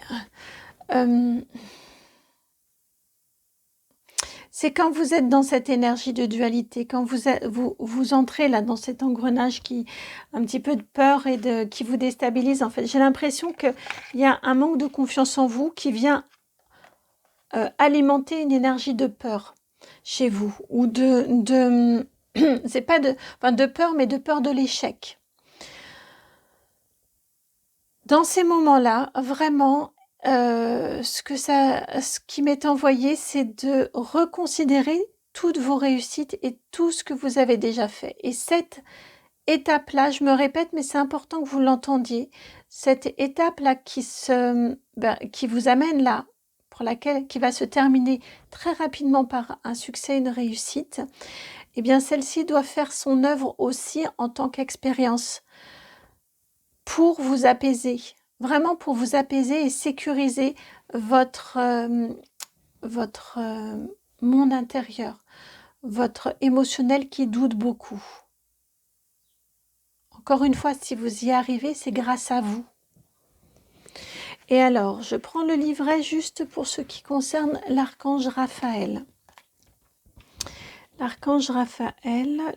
C'est quand vous êtes dans cette énergie de dualité, quand vous entrez là dans cet engrenage qui un petit peu de peur et qui vous déstabilise. En fait, j'ai l'impression qu'il y a un manque de confiance en vous qui vient alimenter une énergie de peur chez vous ou c'est pas de peur, mais de peur de l'échec. Dans ces moments-là, vraiment, ce qui m'est envoyé, c'est de reconsidérer toutes vos réussites et tout ce que vous avez déjà fait. Et cette étape-là, je me répète, mais c'est important que vous l'entendiez, cette étape-là qui vous amène là, qui va se terminer très rapidement par un succès, une réussite, eh bien celle-ci doit faire son œuvre aussi en tant qu'expérience pour vous apaiser, vraiment pour vous apaiser et sécuriser votre monde intérieur, votre émotionnel qui doute beaucoup. Encore une fois, si vous y arrivez, c'est grâce à vous. Et alors, je prends le livret juste pour ce qui concerne l'archange Raphaël. L'archange Raphaël.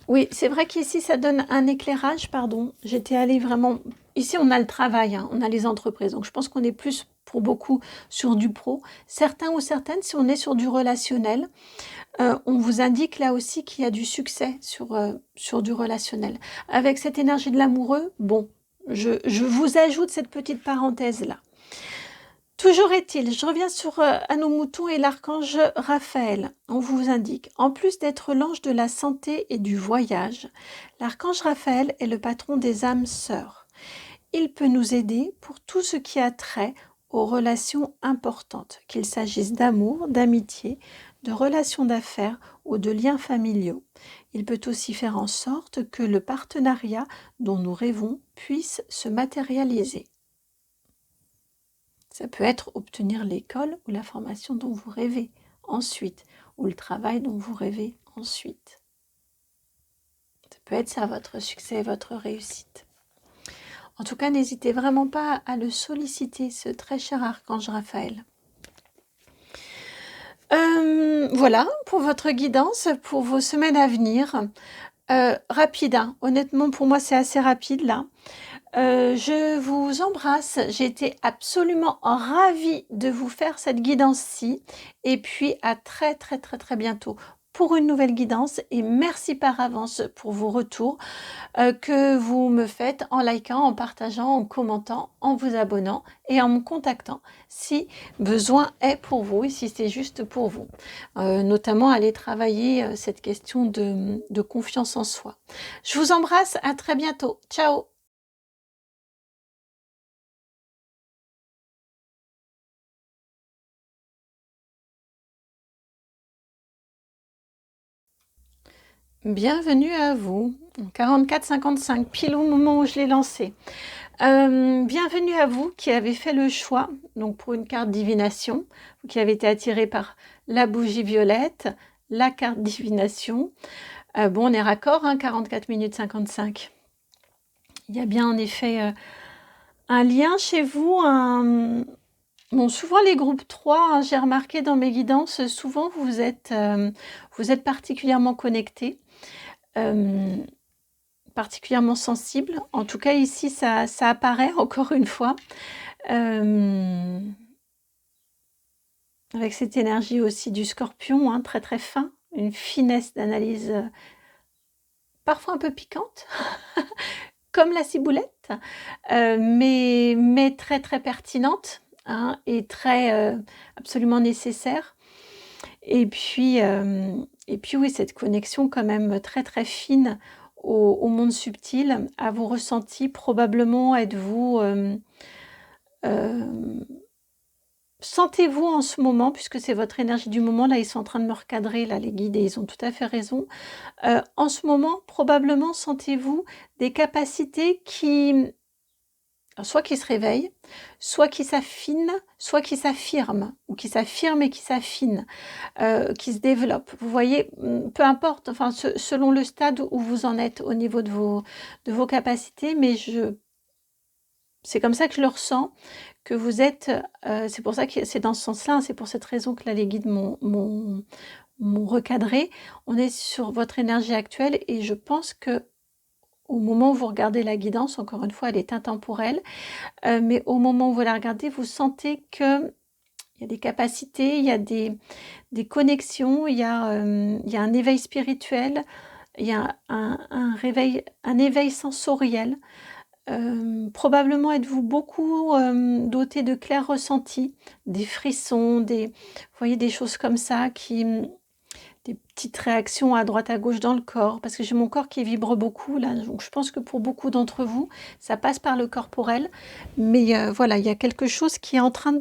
Oui, c'est vrai qu'ici, ça donne un éclairage, pardon. J'étais allée vraiment... Ici, on a le travail, hein, on a les entreprises. Donc, je pense qu'on est plus, pour beaucoup, sur du pro. Certains ou certaines, si on est sur du relationnel, on vous indique là aussi qu'il y a du succès sur du relationnel. Avec cette énergie de l'amoureux, bon, je vous ajoute cette petite parenthèse-là. Toujours est-il, je reviens sur à nos moutons et l'archange Raphaël. On vous indique, en plus d'être l'ange de la santé et du voyage, l'archange Raphaël est le patron des âmes sœurs. Il peut nous aider pour tout ce qui a trait aux relations importantes, qu'il s'agisse d'amour, d'amitié, de relations d'affaires ou de liens familiaux. Il peut aussi faire en sorte que le partenariat dont nous rêvons puisse se matérialiser. Ça peut être obtenir l'école ou la formation dont vous rêvez ensuite, ou le travail dont vous rêvez ensuite. Ça peut être ça, votre succès et votre réussite. En tout cas, n'hésitez vraiment pas à le solliciter, ce très cher archange Raphaël. Voilà pour votre guidance pour vos semaines à venir. Rapide, hein. Honnêtement, pour moi, c'est assez rapide là. Je vous embrasse. J'ai été absolument ravie de vous faire cette guidance-ci. Et puis, à très, très, très, très bientôt pour une nouvelle guidance. Et merci par avance pour vos retours que vous me faites en likant, en partageant, en commentant, en vous abonnant et en me contactant si besoin est pour vous et si c'est juste pour vous. Notamment aller travailler cette question de confiance en soi. Je vous embrasse, à très bientôt. Ciao! Bienvenue à vous, 44-55, pile au moment où je l'ai lancé. Bienvenue à vous qui avez fait le choix, donc pour une carte divination, vous qui avez été attiré par la bougie violette, la carte divination. Bon, on est raccord, hein, 44 minutes 55. Il y a bien en effet un lien chez vous, Bon, souvent les groupes 3, hein, j'ai remarqué dans mes guidances, souvent vous êtes particulièrement connectés. Particulièrement sensible. En tout cas, ici, ça apparaît encore une fois. Avec cette énergie aussi du scorpion, hein, très très fin, une finesse d'analyse parfois un peu piquante, comme la ciboulette, mais très très pertinente, hein, et très absolument nécessaire. Et puis oui, cette connexion quand même très très fine au monde subtil, à vos ressentis. Probablement êtes-vous... sentez-vous en ce moment, puisque c'est votre énergie du moment, là ils sont en train de me recadrer, là les guides, et ils ont tout à fait raison. En ce moment, probablement sentez-vous des capacités qui... soit qui se réveillent, soit qui s'affinent, soit qui s'affirment, ou qui s'affirment et qui s'affinent, qui se développent. Vous voyez, peu importe, enfin, selon le stade où vous en êtes au niveau de vos capacités, mais c'est comme ça que je le ressens, que vous êtes, c'est pour ça que c'est dans ce sens-là, hein, c'est pour cette raison que là les guides m'ont recadré. On est sur votre énergie actuelle et je pense que au moment où vous regardez la guidance, encore une fois, elle est intemporelle, mais au moment où vous la regardez, vous sentez qu'il y a des capacités, il y a des connexions, il y a un éveil spirituel, il y a un éveil sensoriel. Probablement êtes-vous beaucoup doté de clairs ressentis, des frissons, vous voyez, des choses comme ça, des petites réactions à droite à gauche dans le corps, parce que j'ai mon corps qui vibre beaucoup là, donc je pense que pour beaucoup d'entre vous, ça passe par le corporel, mais voilà, il y a quelque chose qui est en train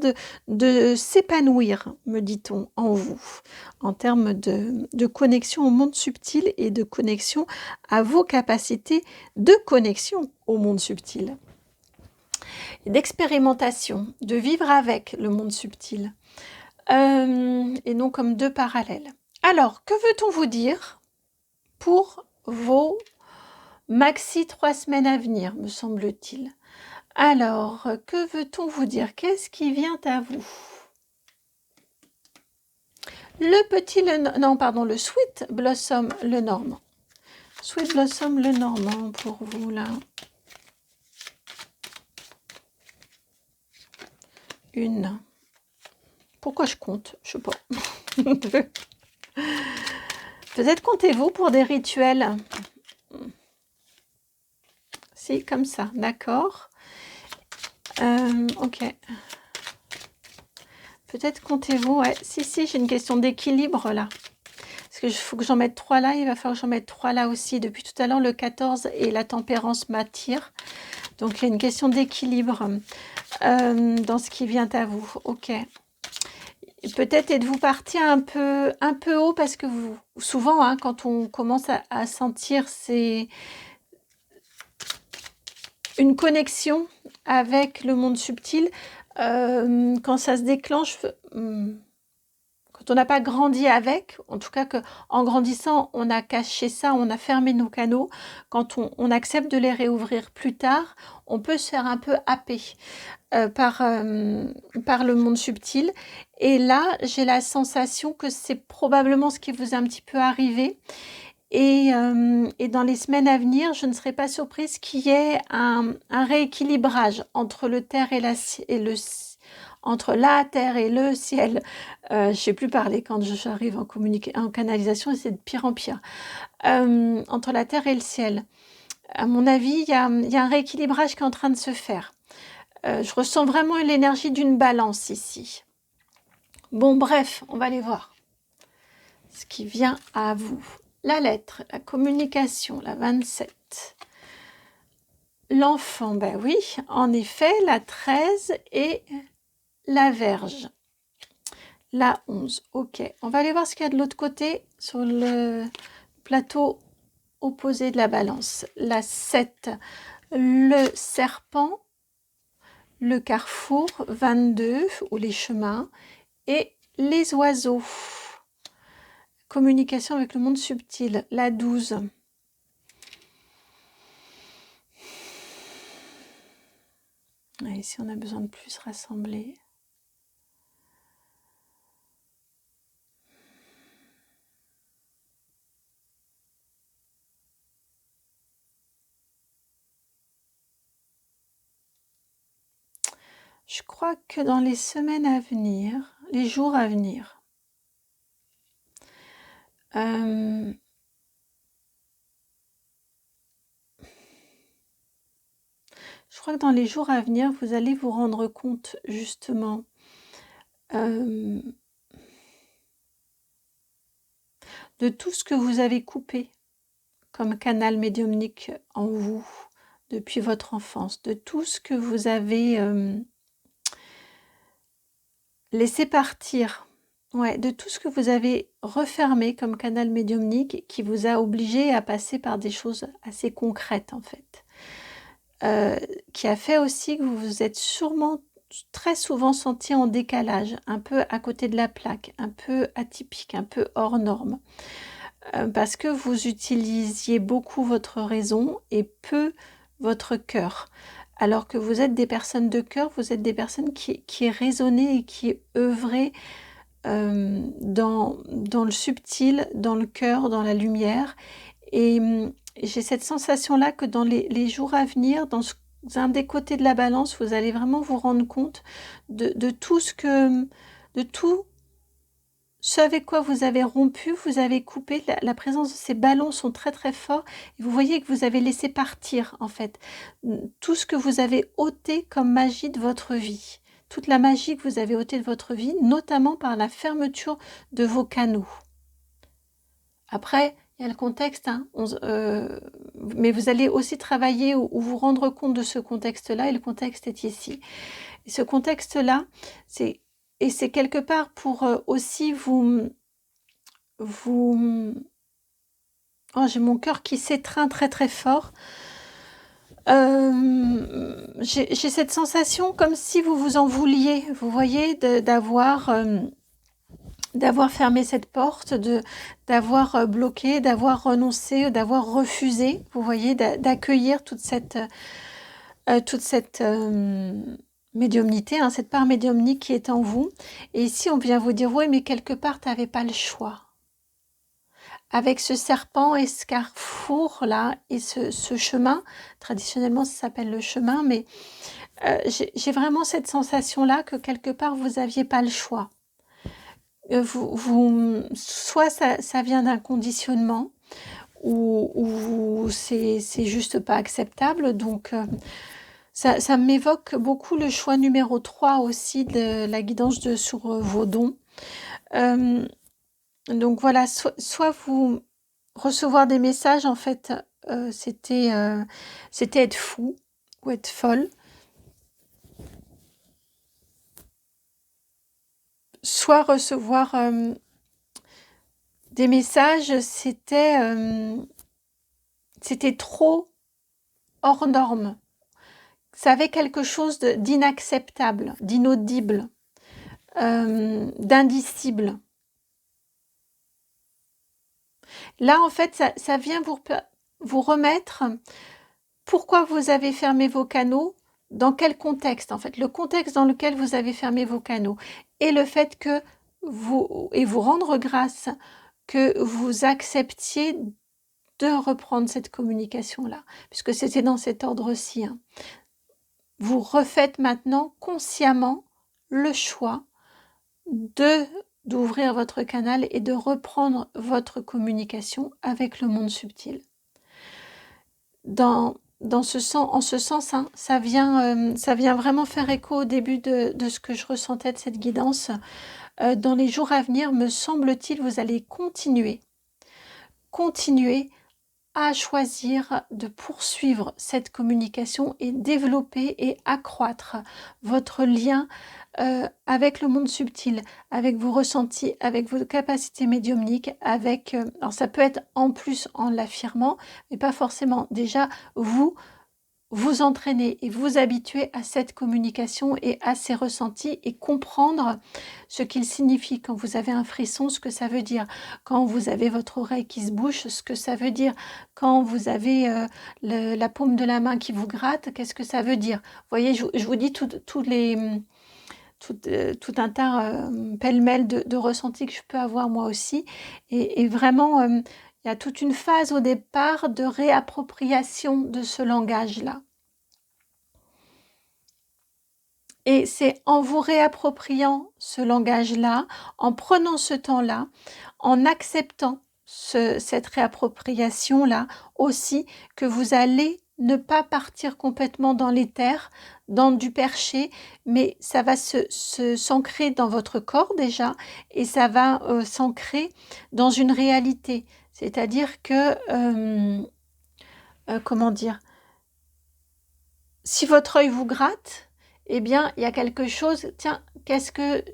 de s'épanouir, me dit-on, en vous, en termes de connexion au monde subtil et de connexion à vos capacités de connexion au monde subtil, d'expérimentation, de vivre avec le monde subtil, et non comme deux parallèles. Alors, que veut-on vous dire pour vos maxi 3 semaines à venir, me semble-t-il? Alors, que veut-on vous dire? Qu'est-ce qui vient à vous? Le petit, non, pardon, le Sweet Blossom, le normand. Sweet Blossom, le normand, pour vous, là. Une. Pourquoi je compte? Je sais pas. Peut-être comptez-vous pour des rituels. Si, comme ça, d'accord. Ok. Peut-être comptez-vous, ouais. Si, j'ai une question d'équilibre là. Parce que faut que j'en mette 3 là, il va falloir que j'en mette 3 là aussi. Depuis tout à l'heure, le 14 et la tempérance m'attirent. Donc, il y a une question d'équilibre dans ce qui vient à vous. Ok. Peut-être êtes-vous parti un peu haut parce que souvent, hein, quand on commence à sentir une connexion avec le monde subtil, quand ça se déclenche, quand quand on n'a pas grandi avec, en tout cas qu'en grandissant, on a caché ça, on a fermé nos canaux, quand on accepte de les réouvrir plus tard, on peut se faire un peu happer par le monde subtil. Et là, j'ai la sensation que c'est probablement ce qui vous est un petit peu arrivé. Et dans les semaines à venir, je ne serais pas surprise qu'il y ait un rééquilibrage entre le terre et entre la terre et le ciel. Je ne sais plus parler quand j'arrive en canalisation, et c'est de pire en pire. Entre la terre et le ciel. À mon avis, il y a un rééquilibrage qui est en train de se faire. Je ressens vraiment l'énergie d'une balance ici. Bon, bref, on va aller voir ce qui vient à vous. La lettre, la communication, la 27. L'enfant, ben oui, en effet, la 13 et la Vierge. La 11, ok. On va aller voir ce qu'il y a de l'autre côté, sur le plateau opposé de la balance. La 7, le serpent, le carrefour, 22, ou les chemins, et les oiseaux. Communication avec le monde subtil, la 12. Et ici, on a besoin de plus rassembler. Je crois que dans les semaines à venir, les jours à venir, je crois que dans les jours à venir, vous allez vous rendre compte justement de tout ce que vous avez coupé comme canal médiumnique en vous depuis votre enfance, de tout ce que vous avez laissé partir, ouais, de tout ce que vous avez refermé comme canal médiumnique qui vous a obligé à passer par des choses assez concrètes en fait. Qui a fait aussi que vous vous êtes sûrement très souvent senti en décalage, un peu à côté de la plaque, un peu atypique, un peu hors norme. Parce que vous utilisiez beaucoup votre raison et peu votre cœur. Alors que vous êtes des personnes de cœur, vous êtes des personnes qui raisonnaient et qui œuvraient dans le subtil, dans le cœur, dans la lumière. Et j'ai cette sensation-là que dans les jours à venir, dans un des côtés de la balance, vous allez vraiment vous rendre compte de tout ce avec quoi vous avez rompu, vous avez coupé. La présence de ces ballons sont très très forts. Et vous voyez que vous avez laissé partir en fait tout ce que vous avez ôté comme magie de votre vie. Toute la magie que vous avez ôtée de votre vie, notamment par la fermeture de vos canaux. Après, il y a le contexte, hein, mais vous allez aussi travailler ou vous rendre compte de ce contexte-là, et le contexte est ici. Et ce contexte-là, c'est quelque part pour aussi vous... Oh, j'ai mon cœur qui s'étreint très très fort. J'ai cette sensation comme si vous vous en vouliez, vous voyez, d'avoir fermé cette porte, d'avoir bloqué, d'avoir renoncé, d'avoir refusé, vous voyez, d'accueillir toute cette médiumnité, hein, cette part médiumnique qui est en vous. Et ici, on vient vous dire, oui, mais quelque part, tu n'avais pas le choix. Avec ce serpent et ce carrefour-là, et ce chemin, traditionnellement, ça s'appelle le chemin, mais j'ai vraiment cette sensation-là que quelque part, vous n'aviez pas le choix. Soit ça vient d'un conditionnement ou c'est juste pas acceptable. Donc ça m'évoque beaucoup le choix numéro 3 aussi de la guidance sur vos dons. Donc voilà, soit vous recevoir des messages, en fait, c'était être fou ou être folle. Soit recevoir des messages, c'était trop hors norme. Ça avait quelque chose d'inacceptable, d'inaudible, d'indicible. Là, en fait, ça vient vous remettre pourquoi vous avez fermé vos canaux, dans quel contexte, en fait, le contexte dans lequel vous avez fermé vos canaux, et le fait que vous rendre grâce que vous acceptiez de reprendre cette communication-là, puisque c'était dans cet ordre-ci. Hein. Vous refaites maintenant consciemment le choix d'ouvrir votre canal et de reprendre votre communication avec le monde subtil. En ce sens, hein, ça vient vraiment faire écho au début de ce que je ressentais de cette guidance. Dans les jours à venir, me semble-t-il, vous allez continuer à choisir de poursuivre cette communication et développer et accroître votre lien avec le monde subtil, avec vos ressentis, avec vos capacités médiumniques, alors ça peut être en plus en l'affirmant, mais pas forcément. Déjà, vous entraîner et vous habituer à cette communication et à ces ressentis et comprendre ce qu'il signifie quand vous avez un frisson, ce que ça veut dire, quand vous avez votre oreille qui se bouche, ce que ça veut dire, quand vous avez la paume de la main qui vous gratte, qu'est-ce que ça veut dire. Vous voyez, je vous dis tout un tas pêle-mêle de ressentis que je peux avoir moi aussi et vraiment il y a toute une phase au départ de réappropriation de ce langage-là. Et c'est en vous réappropriant ce langage-là, en prenant ce temps-là, en acceptant cette réappropriation-là aussi, que vous allez ne pas partir complètement dans l'éther, dans du perché, mais ça va s'ancrer dans votre corps déjà, et ça va s'ancrer dans une réalité. C'est-à-dire que, comment dire, si votre œil vous gratte, eh bien, il y a quelque chose, tiens, qu'est-ce que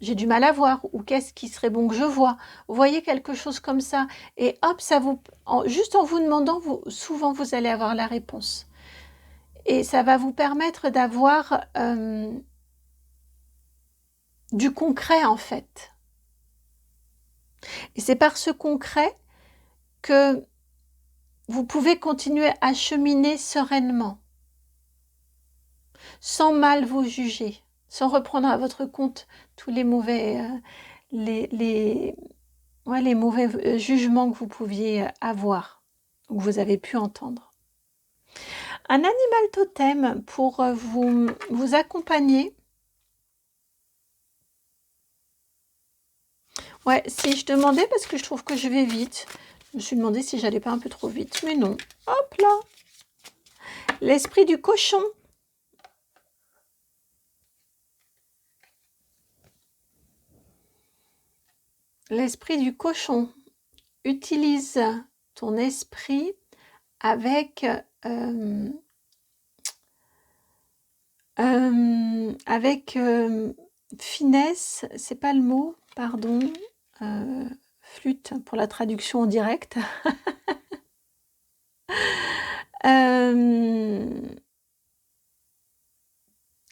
j'ai du mal à voir ou qu'est-ce qui serait bon que je vois. Vous voyez quelque chose comme ça et hop, juste en vous demandant, souvent vous allez avoir la réponse. Et ça va vous permettre d'avoir du concret en fait. Et c'est par ce concret que vous pouvez continuer à cheminer sereinement, sans mal vous juger, sans reprendre à votre compte tous les mauvais, les mauvais jugements que vous pouviez avoir, ou que vous avez pu entendre. Un animal totem pour vous accompagner. Ouais, si je demandais, parce que je trouve que je vais vite, je me suis demandé si j'allais pas un peu trop vite, mais non. Hop là, l'esprit du cochon. L'esprit du cochon. Utilise ton esprit avec finesse, c'est pas le mot, pardon, flûte pour la traduction en direct.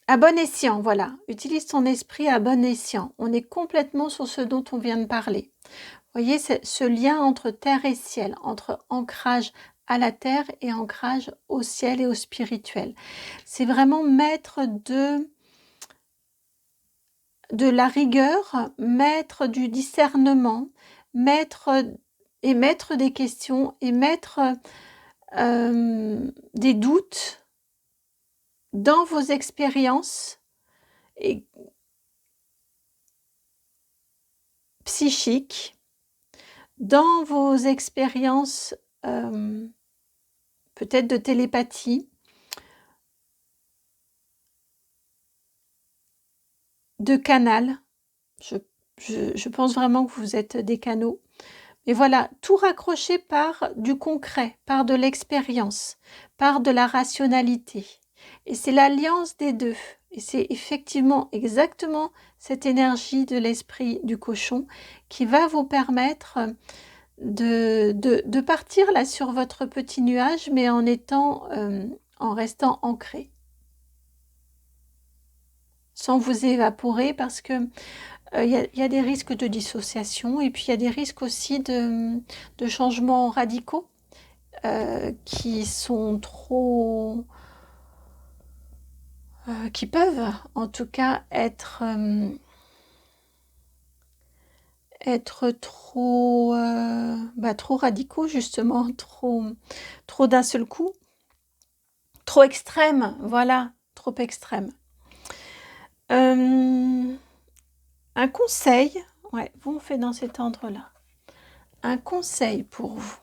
À bon escient, voilà. Utilise ton esprit à bon escient. On est complètement sur ce dont on vient de parler. Vous voyez, c'est ce lien entre terre et ciel, entre ancrage à la terre et ancrage au ciel et au spirituel. C'est vraiment mettre de la rigueur, mettre du discernement, mettre des questions et mettre des doutes dans vos expériences psychiques, dans vos expériences peut-être de télépathie, de canal. Je pense vraiment que vous êtes des canaux. Et voilà, tout raccroché par du concret, par de l'expérience, par de la rationalité. Et c'est l'alliance des deux. Et c'est effectivement exactement cette énergie de l'esprit du cochon qui va vous permettre de partir là sur votre petit nuage, mais en restant ancré. Sans vous évaporer, parce que y a des risques de dissociation et puis il y a des risques aussi de changements radicaux qui sont trop... qui peuvent en tout cas être trop, trop radicaux justement, trop d'un seul coup, trop extrême, voilà, trop extrême. Un conseil, ouais, vous on fait dans cet ordre-là. Un conseil pour vous.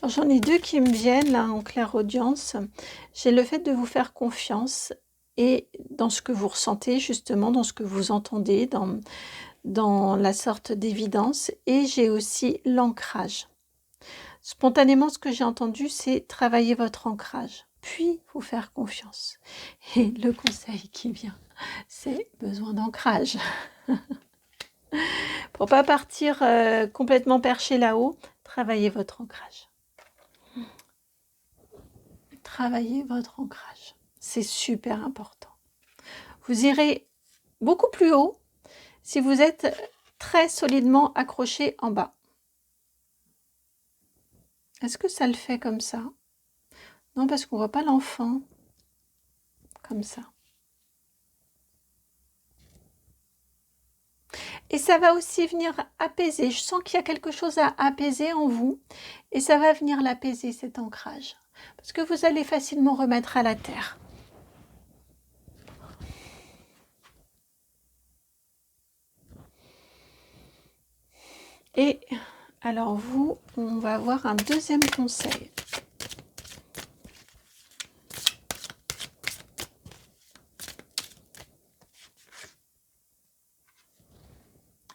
J'en ai deux qui me viennent là en clairaudience. J'ai le fait de vous faire confiance et dans ce que vous ressentez justement, dans ce que vous entendez, dans la sorte d'évidence. Et j'ai aussi l'ancrage. Spontanément, ce que j'ai entendu, c'est travailler votre ancrage, puis vous faire confiance. Et le conseil qui vient, c'est besoin d'ancrage. Pour pas partir complètement perché là-haut, travaillez votre ancrage. Travaillez votre ancrage. C'est super important. Vous irez beaucoup plus haut si vous êtes très solidement accroché en bas. Est-ce que ça le fait comme ça? Non, parce qu'on ne voit pas l'enfant comme ça. Et ça va aussi venir apaiser. Je sens qu'il y a quelque chose à apaiser en vous. Et ça va venir l'apaiser, cet ancrage. Parce que vous allez facilement remettre à la terre. Et alors vous, on va avoir un deuxième conseil.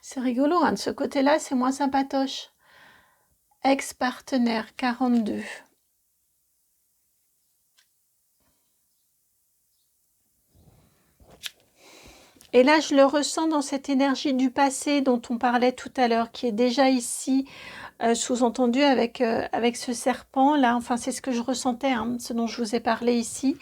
C'est rigolo, hein, de ce côté-là, c'est moins sympatoche. Ex-partenaire, 42. Et là, je le ressens dans cette énergie du passé dont on parlait tout à l'heure, qui est déjà ici, sous-entendu avec ce serpent-là. Enfin, c'est ce que je ressentais, hein, ce dont je vous ai parlé ici.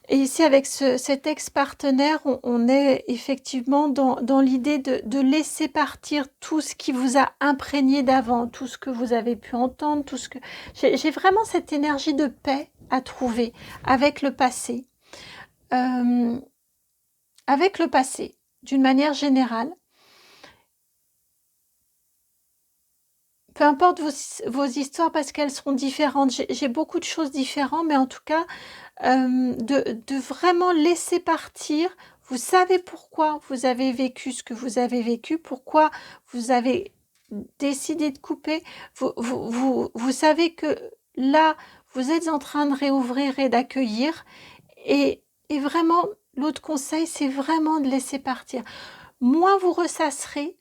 Et ici, avec cet ex-partenaire, on est effectivement dans l'idée de laisser partir tout ce qui vous a imprégné d'avant, tout ce que vous avez pu entendre, tout ce que... J'ai vraiment cette énergie de paix à trouver avec le passé. Avec le passé, d'une manière générale. Peu importe vos histoires parce qu'elles seront différentes. J'ai beaucoup de choses différentes, mais en tout cas, de vraiment laisser partir. Vous savez pourquoi vous avez vécu ce que vous avez vécu, pourquoi vous avez décidé de couper. Vous savez que là, vous êtes en train de réouvrir et d'accueillir. Et vraiment, l'autre conseil, c'est vraiment de laisser partir. Moins vous ressasserez,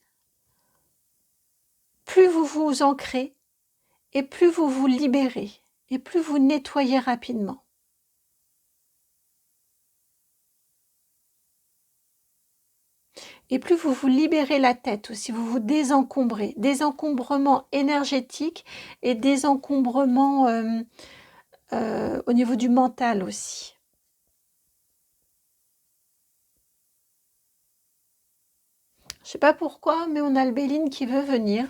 plus vous vous ancrez et plus vous vous libérez et plus vous nettoyez rapidement. Et plus vous vous libérez la tête aussi, vous vous désencombrez. Désencombrement énergétique et désencombrement au niveau du mental aussi. Je ne sais pas pourquoi, mais on a le Béline qui veut venir.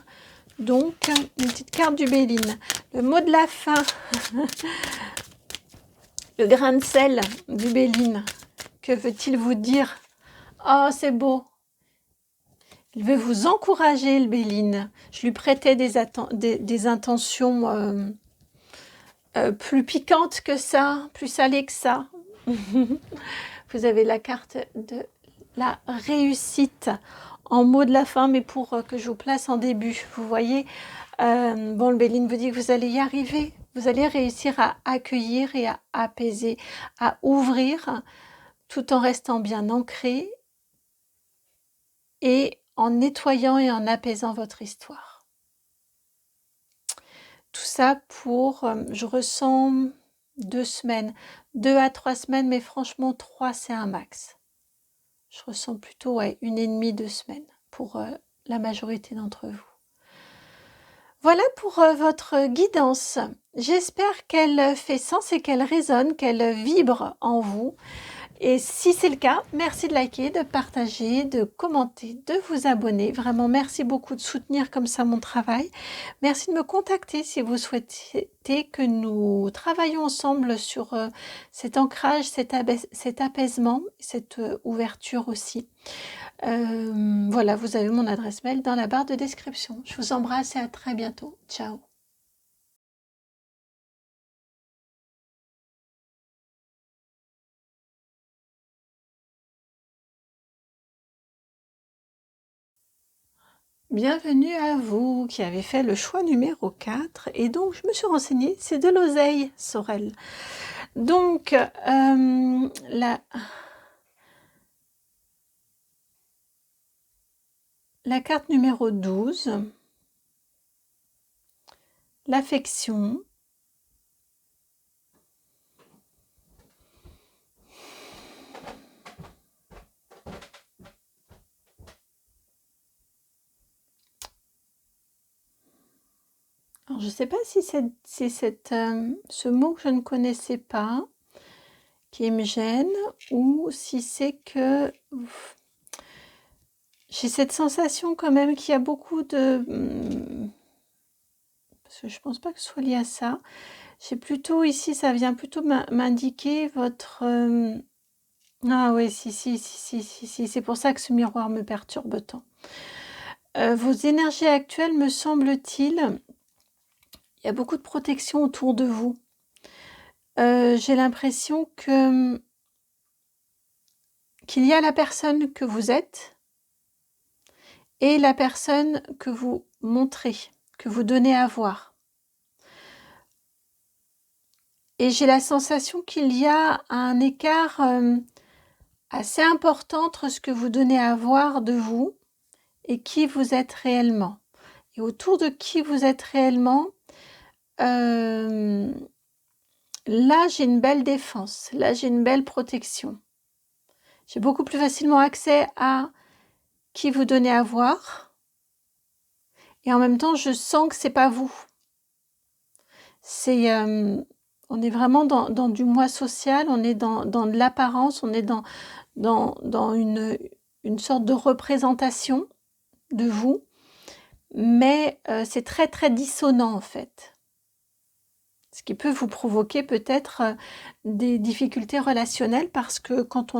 Donc, une petite carte du Béline. Le mot de la fin. Le grain de sel du Béline. Que veut-il vous dire? Oh, c'est beau. Il veut vous encourager, le Béline. Je lui prêtais des intentions plus piquantes que ça, plus salées que ça. Vous avez la carte de la réussite en mot de la fin, mais pour que je vous place en début. Vous voyez, bon, le Béline vous dit que vous allez y arriver. Vous allez réussir à accueillir et à apaiser, à ouvrir, tout en restant bien ancré et en nettoyant et en apaisant votre histoire. Tout ça pour, je ressens 2 semaines, 2 à 3 semaines, mais franchement 3 c'est un max. Je ressens plutôt 1,5, 2 semaines pour la majorité d'entre vous. Voilà pour votre guidance. J'espère qu'elle fait sens et qu'elle résonne, qu'elle vibre en vous. Et si c'est le cas, merci de liker, de partager, de commenter, de vous abonner. Vraiment, merci beaucoup de soutenir comme ça mon travail. Merci de me contacter si vous souhaitez que nous travaillions ensemble sur cet ancrage, cet apaisement, cette ouverture aussi. Voilà, vous avez mon adresse mail dans la barre de description. Je vous embrasse et à très bientôt. Ciao. Bienvenue à vous qui avez fait le choix numéro 4. Et donc, je me suis renseignée, c'est de l'oseille, Sorel. Donc, la carte numéro 12, l'affection. Alors, je ne sais pas si c'est ce mot que je ne connaissais pas qui me gêne ou si c'est que j'ai cette sensation quand même qu'il y a beaucoup de... Parce que je ne pense pas que ce soit lié à ça. J'ai plutôt ici, ça vient plutôt m'indiquer votre... Ah oui, si, c'est pour ça que ce miroir me perturbe tant. Vos énergies actuelles, me semble-t-il, il y a beaucoup de protection autour de vous. J'ai l'impression qu'il y a la personne que vous êtes et la personne que vous montrez, que vous donnez à voir. Et j'ai la sensation qu'il y a un écart assez important entre ce que vous donnez à voir de vous et qui vous êtes réellement. Et autour de qui vous êtes réellement, là j'ai une belle défense, là j'ai une belle protection. J'ai beaucoup plus facilement accès à qui vous donnez à voir. Et en même temps, je sens que c'est pas vous. C'est, on est vraiment dans du moi social, on est dans de l'apparence, on est dans une sorte de représentation de vous, mais c'est très très dissonant en fait. Ce qui peut vous provoquer peut-être des difficultés relationnelles parce que quand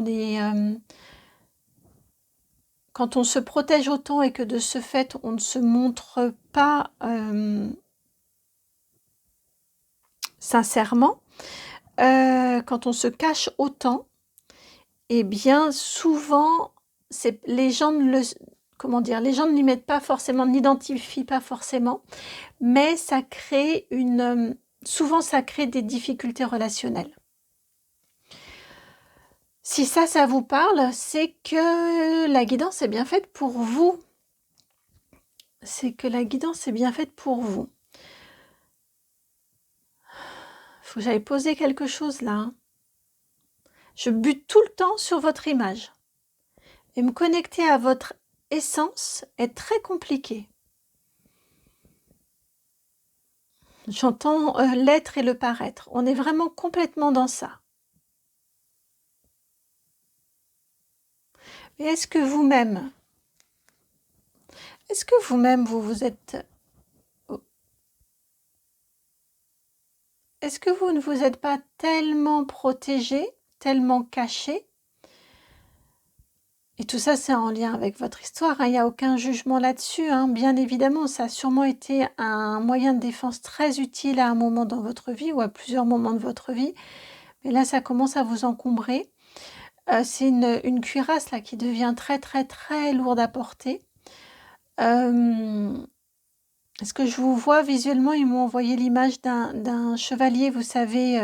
on se protège autant et que de ce fait on ne se montre pas sincèrement, quand on se cache autant, eh bien souvent les gens les gens ne l'y mettent pas forcément, n'identifient pas forcément, mais ça crée souvent ça crée des difficultés relationnelles. Si ça vous parle, c'est que la guidance est bien faite pour vous. C'est que la guidance est bien faite pour vous. Faut que j'aille poser quelque chose là. Hein. Je bute tout le temps sur votre image. Et me connecter à votre essence est très compliqué. J'entends l'être et le paraître. On est vraiment complètement dans ça. Mais est-ce que vous-même, vous êtes... Est-ce que vous ne vous êtes pas tellement protégé, tellement caché? Et tout ça, c'est en lien avec votre histoire. Hein. Il n'y a aucun jugement là-dessus. Hein. Bien évidemment, ça a sûrement été un moyen de défense très utile à un moment dans votre vie ou à plusieurs moments de votre vie. Mais là, ça commence à vous encombrer. C'est une cuirasse là qui devient très, très, très lourde à porter. Est-ce que je vous vois visuellement? Ils m'ont envoyé l'image d'un chevalier, vous savez,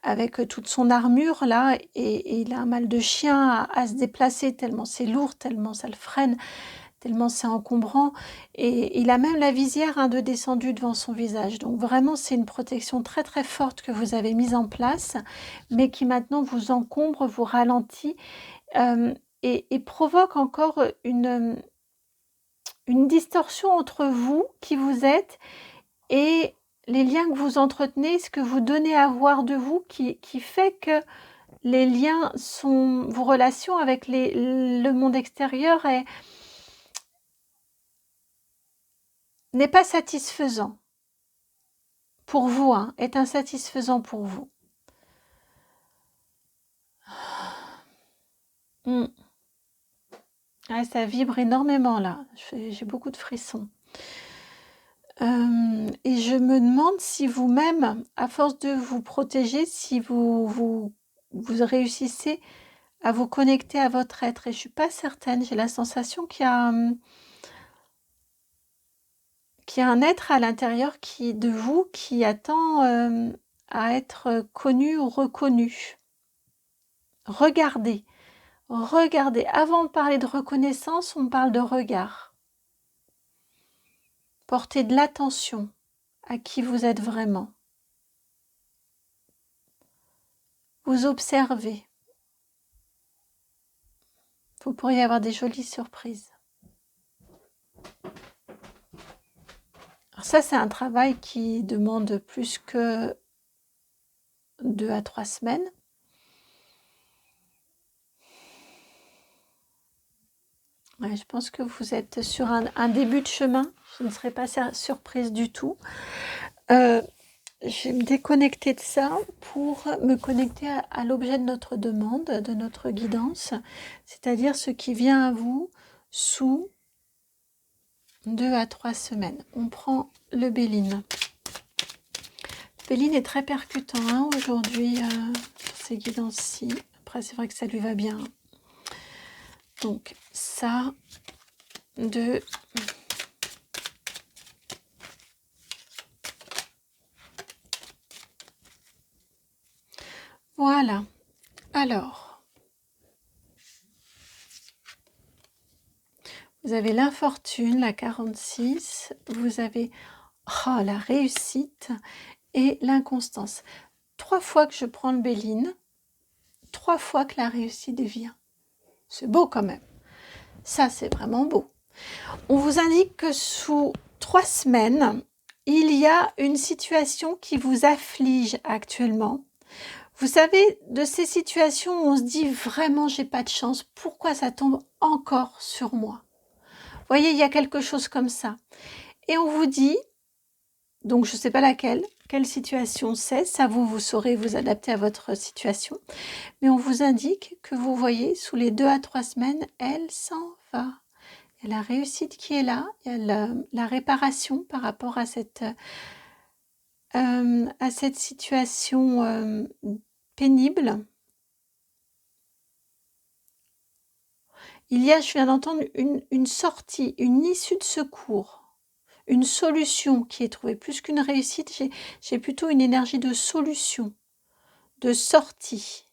avec toute son armure là, et il a un mal de chien à se déplacer tellement c'est lourd, tellement ça le freine, tellement c'est encombrant. Et il a même la visière de descendue devant son visage. Donc vraiment, c'est une protection très très forte que vous avez mise en place, mais qui maintenant vous encombre, vous ralentit et provoque encore une distorsion entre vous, qui vous êtes, et les liens que vous entretenez, ce que vous donnez à voir de vous, qui fait que les liens vos relations avec le monde extérieur n'est pas satisfaisant pour vous, est insatisfaisant pour vous. Ouais, ça vibre énormément là, j'ai beaucoup de frissons. Et je me demande si vous-même, à force de vous protéger, si vous réussissez à vous connecter à votre être. Et je suis pas certaine, j'ai la sensation qu'il y a un être à l'intérieur de vous qui attend à être connu ou reconnu. Regardez, avant de parler de reconnaissance, on parle de regard. Portez de l'attention à qui vous êtes vraiment. Vous observez. Vous pourriez avoir des jolies surprises. Alors ça, c'est un travail qui demande plus que 2 à 3 semaines. Ouais, je pense que vous êtes sur un début de chemin. Je ne serais pas surprise du tout. Je vais me déconnecter de ça pour me connecter à l'objet de notre demande, de notre guidance, c'est-à-dire ce qui vient à vous sous 2 à 3 semaines. On prend le Béline. Béline est très percutant aujourd'hui pour ces guidances-ci. Après, c'est vrai que ça lui va bien. Donc, ça, de... Voilà. Alors, vous avez l'infortune, la 46. Vous avez la réussite et l'inconstance. 3 fois que je prends le Béline, 3 fois que la réussite vient. C'est beau quand même. Ça, c'est vraiment beau. On vous indique que sous 3 semaines, il y a une situation qui vous afflige actuellement. Vous savez, de ces situations où on se dit vraiment j'ai pas de chance, pourquoi ça tombe encore sur moi? Vous voyez, il y a quelque chose comme ça. Et on vous dit, donc je ne sais pas quelle situation c'est, ça vous saurez vous adapter à votre situation, mais on vous indique que vous voyez, sous les 2 à 3 semaines, elle s'en va. Il y a la réussite qui est là, il y a la réparation par rapport à cette situation pénible. Il y a, je viens d'entendre, une sortie, une issue de secours, une solution qui est trouvée. Plus qu'une réussite, j'ai plutôt une énergie de solution, de sortie.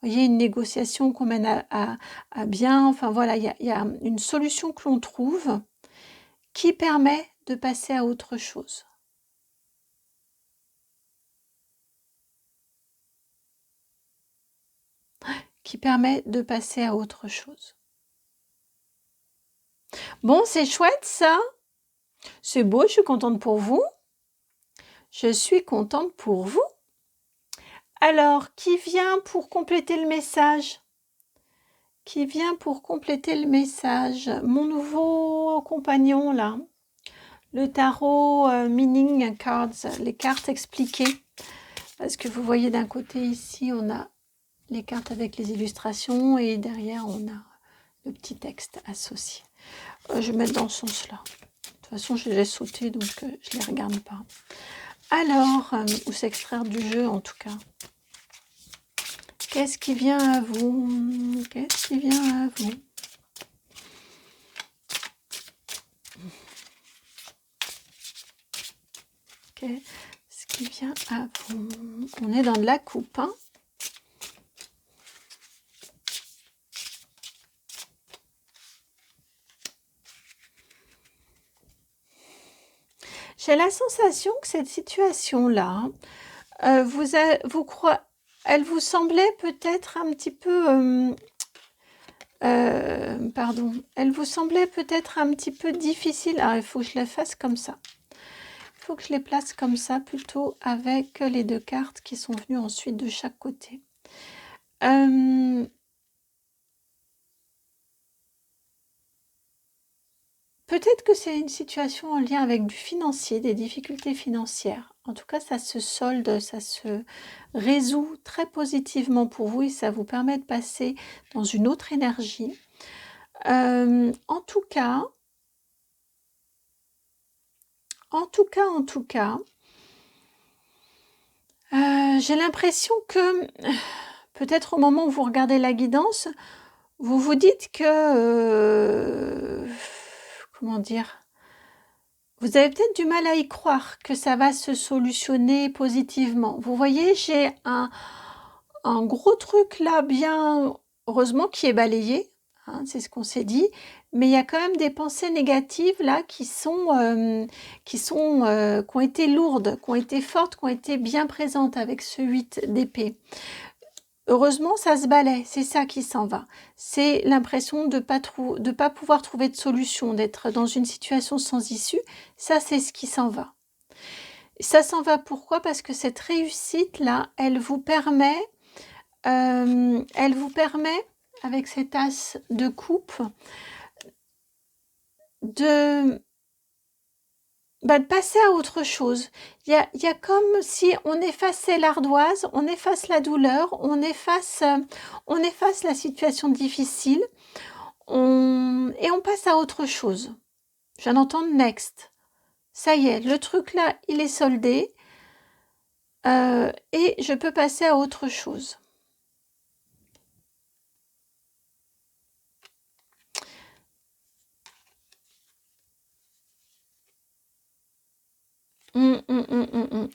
Vous voyez, une négociation qu'on mène à bien. Enfin voilà, il y a une solution que l'on trouve qui permet de passer à autre chose. Qui permet de passer à autre chose. Bon, c'est chouette ça. C'est beau, je suis contente pour vous. Je suis contente pour vous. Alors, qui vient pour compléter le message? Qui vient pour compléter le message? Mon nouveau compagnon là. Le tarot meaning cards, les cartes expliquées. Parce que vous voyez d'un côté ici, on a les cartes avec les illustrations et derrière, on a le petit texte associé. Je vais mettre dans ce sens-là. De toute façon, je les ai sautés, donc je ne les regarde pas. Alors, ou s'extraire du jeu en tout cas. Qu'est-ce qui vient à vous? Qu'est-ce qui vient à vous? Qu'est-ce qui vient à vous? On est dans de la coupe, hein? J'ai la sensation que cette situation-là, elle vous semblait peut-être un petit peu, pardon, elle vous semblait peut-être un petit peu difficile. Alors, il faut que je la fasse comme ça. Il faut que je les place comme ça, plutôt avec les 2 cartes qui sont venues ensuite de chaque côté. Peut-être que c'est une situation en lien avec du financier, des difficultés financières. En tout cas, ça se solde, ça se résout très positivement pour vous et ça vous permet de passer dans une autre énergie. En tout cas, j'ai l'impression que peut-être au moment où vous regardez la guidance, vous vous dites que, comment dire, vous avez peut-être du mal à y croire que ça va se solutionner positivement. Vous voyez, j'ai un gros truc là, bien heureusement, qui est balayé, hein, c'est ce qu'on s'est dit, mais il y a quand même des pensées négatives là qui ont été lourdes, qui ont été fortes, qui ont été bien présentes avec ce 8 d'épée. Heureusement, ça se balaie, c'est ça qui s'en va. C'est l'impression de pas pouvoir trouver de solution, d'être dans une situation sans issue. Ça, c'est ce qui s'en va. Ça s'en va pourquoi? Parce que cette réussite-là, elle vous permet, avec cet as de coupe, de passer à autre chose. Il y a comme si on effaçait l'ardoise, on efface la douleur, on efface la situation difficile, et on passe à autre chose. Je viens d'entendre next. Ça y est, le truc là, il est soldé, et je peux passer à autre chose.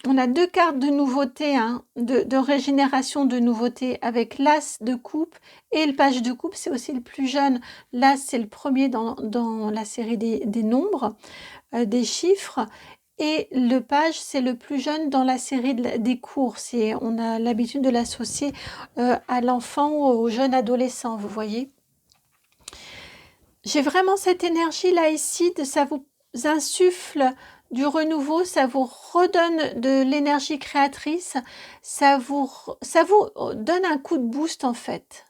On a 2 cartes de nouveauté, hein, de régénération, de nouveauté, avec l'as de coupe et le page de coupe, c'est aussi le plus jeune. L'as, c'est le premier dans la série des nombres, des chiffres, et le page, c'est le plus jeune dans la série des courses. Et on a l'habitude de l'associer à l'enfant, au jeune adolescent, vous voyez. J'ai vraiment cette énergie-là ici, ça vous insuffle du renouveau, ça vous redonne de l'énergie créatrice, ça vous donne un coup de boost en fait.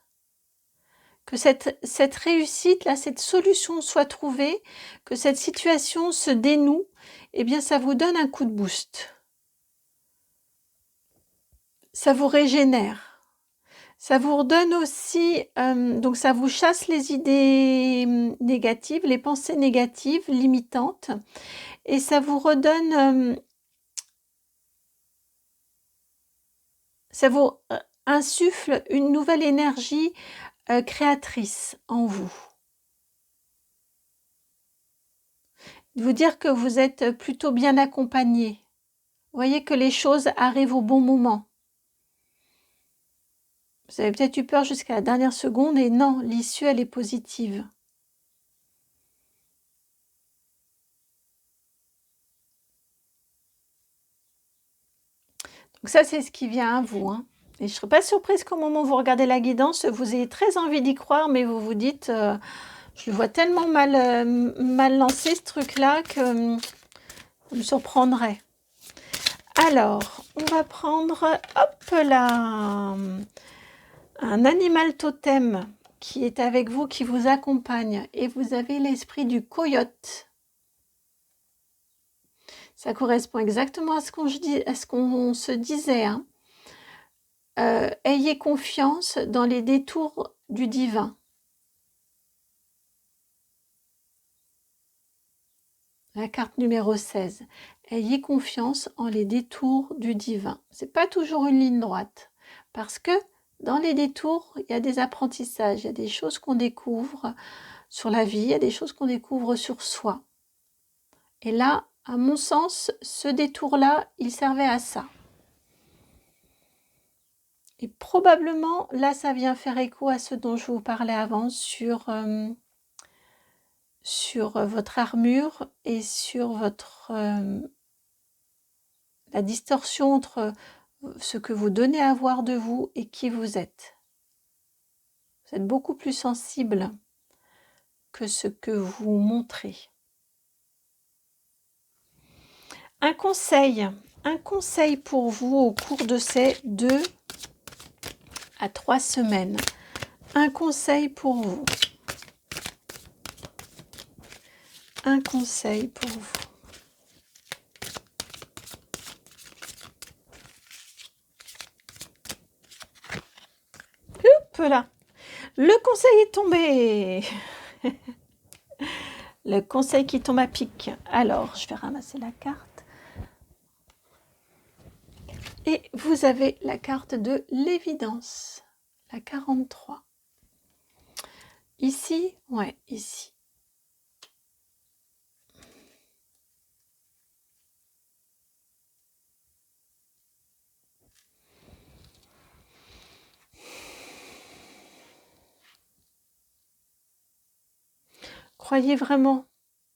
Que cette réussite-là, cette solution soit trouvée, que cette situation se dénoue, eh bien ça vous donne un coup de boost. Ça vous régénère. Ça vous redonne aussi, donc ça vous chasse les idées négatives, les pensées négatives, limitantes, et ça vous redonne, ça vous insuffle une nouvelle énergie créatrice en vous. De vous dire que vous êtes plutôt bien accompagné. Vous voyez que les choses arrivent au bon moment. Vous avez peut-être eu peur jusqu'à la dernière seconde, et non, l'issue, elle est positive. Donc ça, c'est ce qui vient à vous, hein. Et je ne serais pas surprise qu'au moment où vous regardez la guidance, vous ayez très envie d'y croire, mais vous vous dites, je le vois tellement mal lancé ce truc-là que ça me surprendrait. Alors, on va prendre, hop là, un animal totem qui est avec vous, qui vous accompagne, et vous avez l'esprit du coyote. Ça correspond exactement à ce qu'on se disait, hein. Ayez confiance dans les détours du divin. La carte numéro 16. Ayez confiance en les détours du divin. C'est pas toujours une ligne droite, parce que dans les détours, il y a des apprentissages, il y a des choses qu'on découvre sur la vie, il y a des choses qu'on découvre sur soi. Et là, à mon sens, ce détour-là, il servait à ça. Et probablement, là, ça vient faire écho à ce dont je vous parlais avant sur votre armure et sur votre la distorsion entre ce que vous donnez à voir de vous et qui vous êtes. Vous êtes beaucoup plus sensible que ce que vous montrez. Un conseil pour vous au cours de ces 2 à 3 semaines. Un conseil pour vous. Un conseil pour vous. Hop là. Le conseil est tombé. Le conseil qui tombe à pic. Alors, je vais ramasser la carte. Et vous avez la carte de l'évidence. La 43. Ici, ouais, ici. Croyez vraiment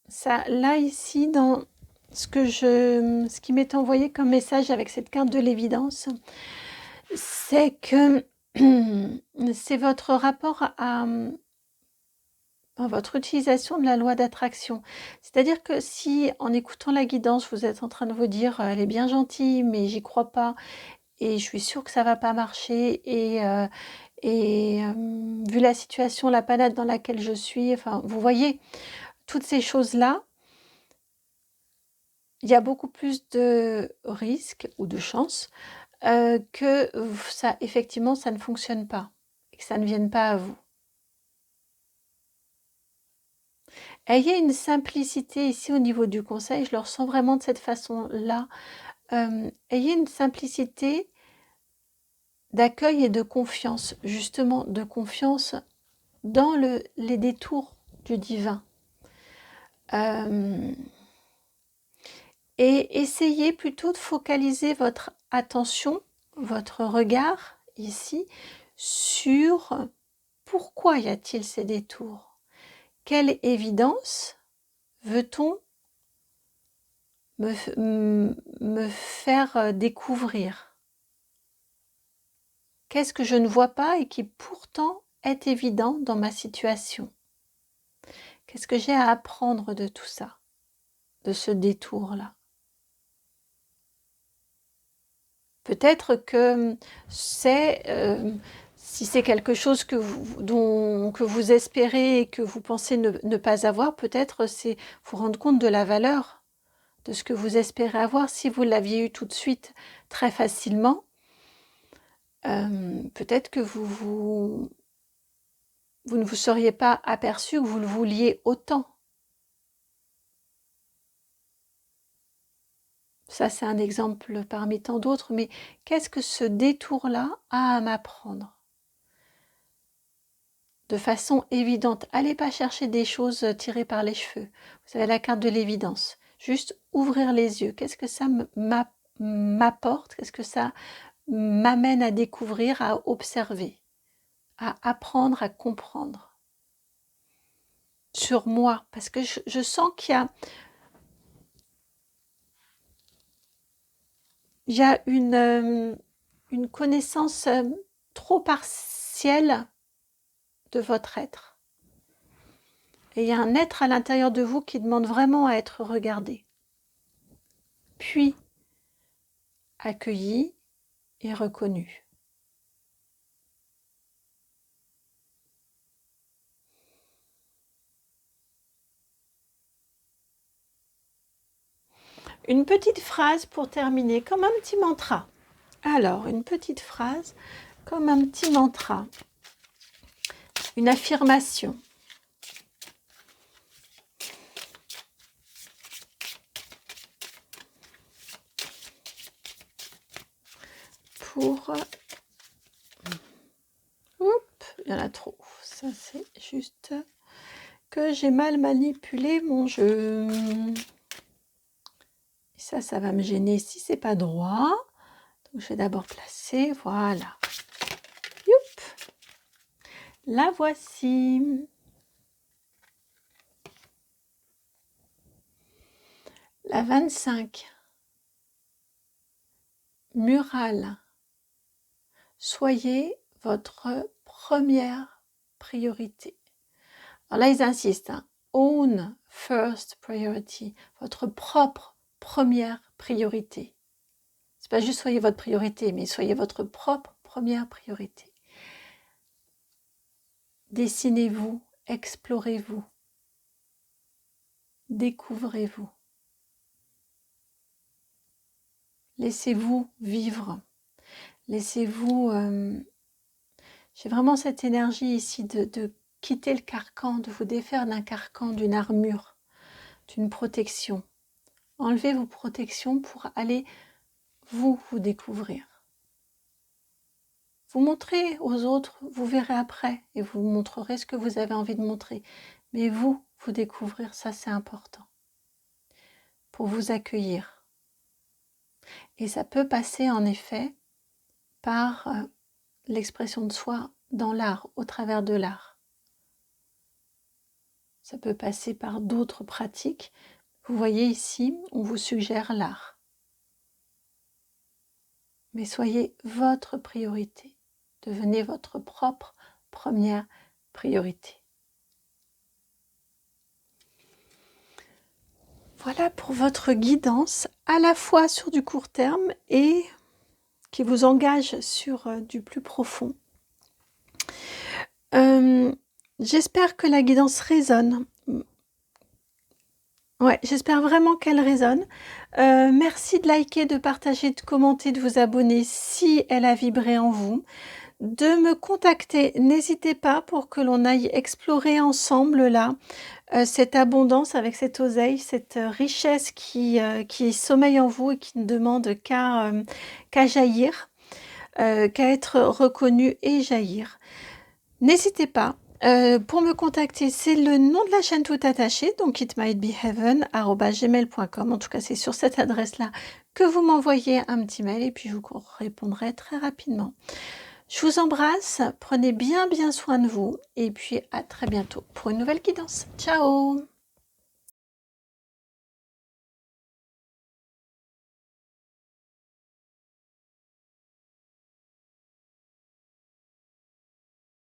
ça, là, ici, dans ce qui m'est envoyé comme message avec cette carte de l'évidence, c'est que c'est votre rapport à votre utilisation de la loi d'attraction. C'est-à-dire que si, en écoutant la guidance, vous êtes en train de vous dire « elle est bien gentille, mais j'y crois pas, et je suis sûre que ça va pas marcher, et vu la situation, la panade dans laquelle je suis », enfin, vous voyez, toutes ces choses-là, il y a beaucoup plus de risques ou de chances que ça, effectivement, ça ne fonctionne pas et que ça ne vienne pas à vous. Ayez une simplicité ici au niveau du conseil, je le ressens vraiment de cette façon-là. Ayez une simplicité d'accueil et de confiance, justement de confiance dans les détours du divin. Et essayez plutôt de focaliser votre attention, votre regard ici, sur pourquoi y a-t-il ces détours? Quelle évidence veut-on me faire découvrir? Qu'est-ce que je ne vois pas et qui pourtant est évident dans ma situation? Qu'est-ce que j'ai à apprendre de tout ça, de ce détour-là? Peut-être que c'est, si c'est quelque chose que vous espérez et que vous pensez ne pas avoir, peut-être c'est vous rendre compte de la valeur de ce que vous espérez avoir. Si vous l'aviez eu tout de suite très facilement, peut-être que vous ne vous seriez pas aperçu que vous le vouliez autant. Ça, c'est un exemple parmi tant d'autres, mais qu'est-ce que ce détour-là a à m'apprendre? De façon évidente, allez pas chercher des choses tirées par les cheveux. Vous avez la carte de l'évidence. Juste ouvrir les yeux. Qu'est-ce que ça m'apporte? Qu'est-ce que ça m'amène à découvrir, à observer, à apprendre, à comprendre sur moi? Parce que je sens qu'il y a une connaissance trop partielle de votre être. Et il y a un être à l'intérieur de vous qui demande vraiment à être regardé, puis accueilli et reconnu. Une petite phrase pour terminer, comme un petit mantra. Alors, une petite phrase comme un petit mantra. Une affirmation. Pour... Oups, il y en a trop. Ça, c'est juste que j'ai mal manipulé mon jeu. Et ça va me gêner si c'est pas droit. Donc, je vais d'abord placer, voilà. Youp. La voici. La 25. mural. Soyez votre première priorité. Alors là, ils insistent, hein. Own first priority, votre propre première priorité. C'est pas juste soyez votre priorité, mais soyez votre propre première priorité. Dessinez-vous, explorez-vous, découvrez-vous. Laissez-vous vivre. Laissez-vous... j'ai vraiment cette énergie ici de quitter le carcan, de vous défaire d'un carcan, d'une armure, d'une protection. Enlevez vos protections pour aller vous découvrir. Vous montrez aux autres, vous verrez après et vous montrerez ce que vous avez envie de montrer. Mais vous découvrir, ça c'est important. Pour vous accueillir. Et ça peut passer en effet par l'expression de soi dans l'art, au travers de l'art. Ça peut passer par d'autres pratiques. Vous voyez ici, on vous suggère l'art. Mais soyez votre priorité. Devenez votre propre première priorité. Voilà pour votre guidance, à la fois sur du court terme et qui vous engage sur du plus profond. J'espère que la guidance résonne. Ouais, j'espère vraiment qu'elle résonne. Merci de liker, de partager, de commenter, de vous abonner si elle a vibré en vous. De me contacter, n'hésitez pas pour que l'on aille explorer ensemble là cette abondance avec cette oseille, cette richesse qui sommeille en vous et qui ne demande qu'à jaillir, qu'à être reconnue et jaillir. N'hésitez pas. Pour me contacter, c'est le nom de la chaîne tout attaché, donc itmightbeheaven@gmail.com. En tout cas, c'est sur cette adresse-là que vous m'envoyez un petit mail et puis je vous répondrai très rapidement. Je vous embrasse, prenez bien soin de vous et puis à très bientôt pour une nouvelle guidance. Ciao!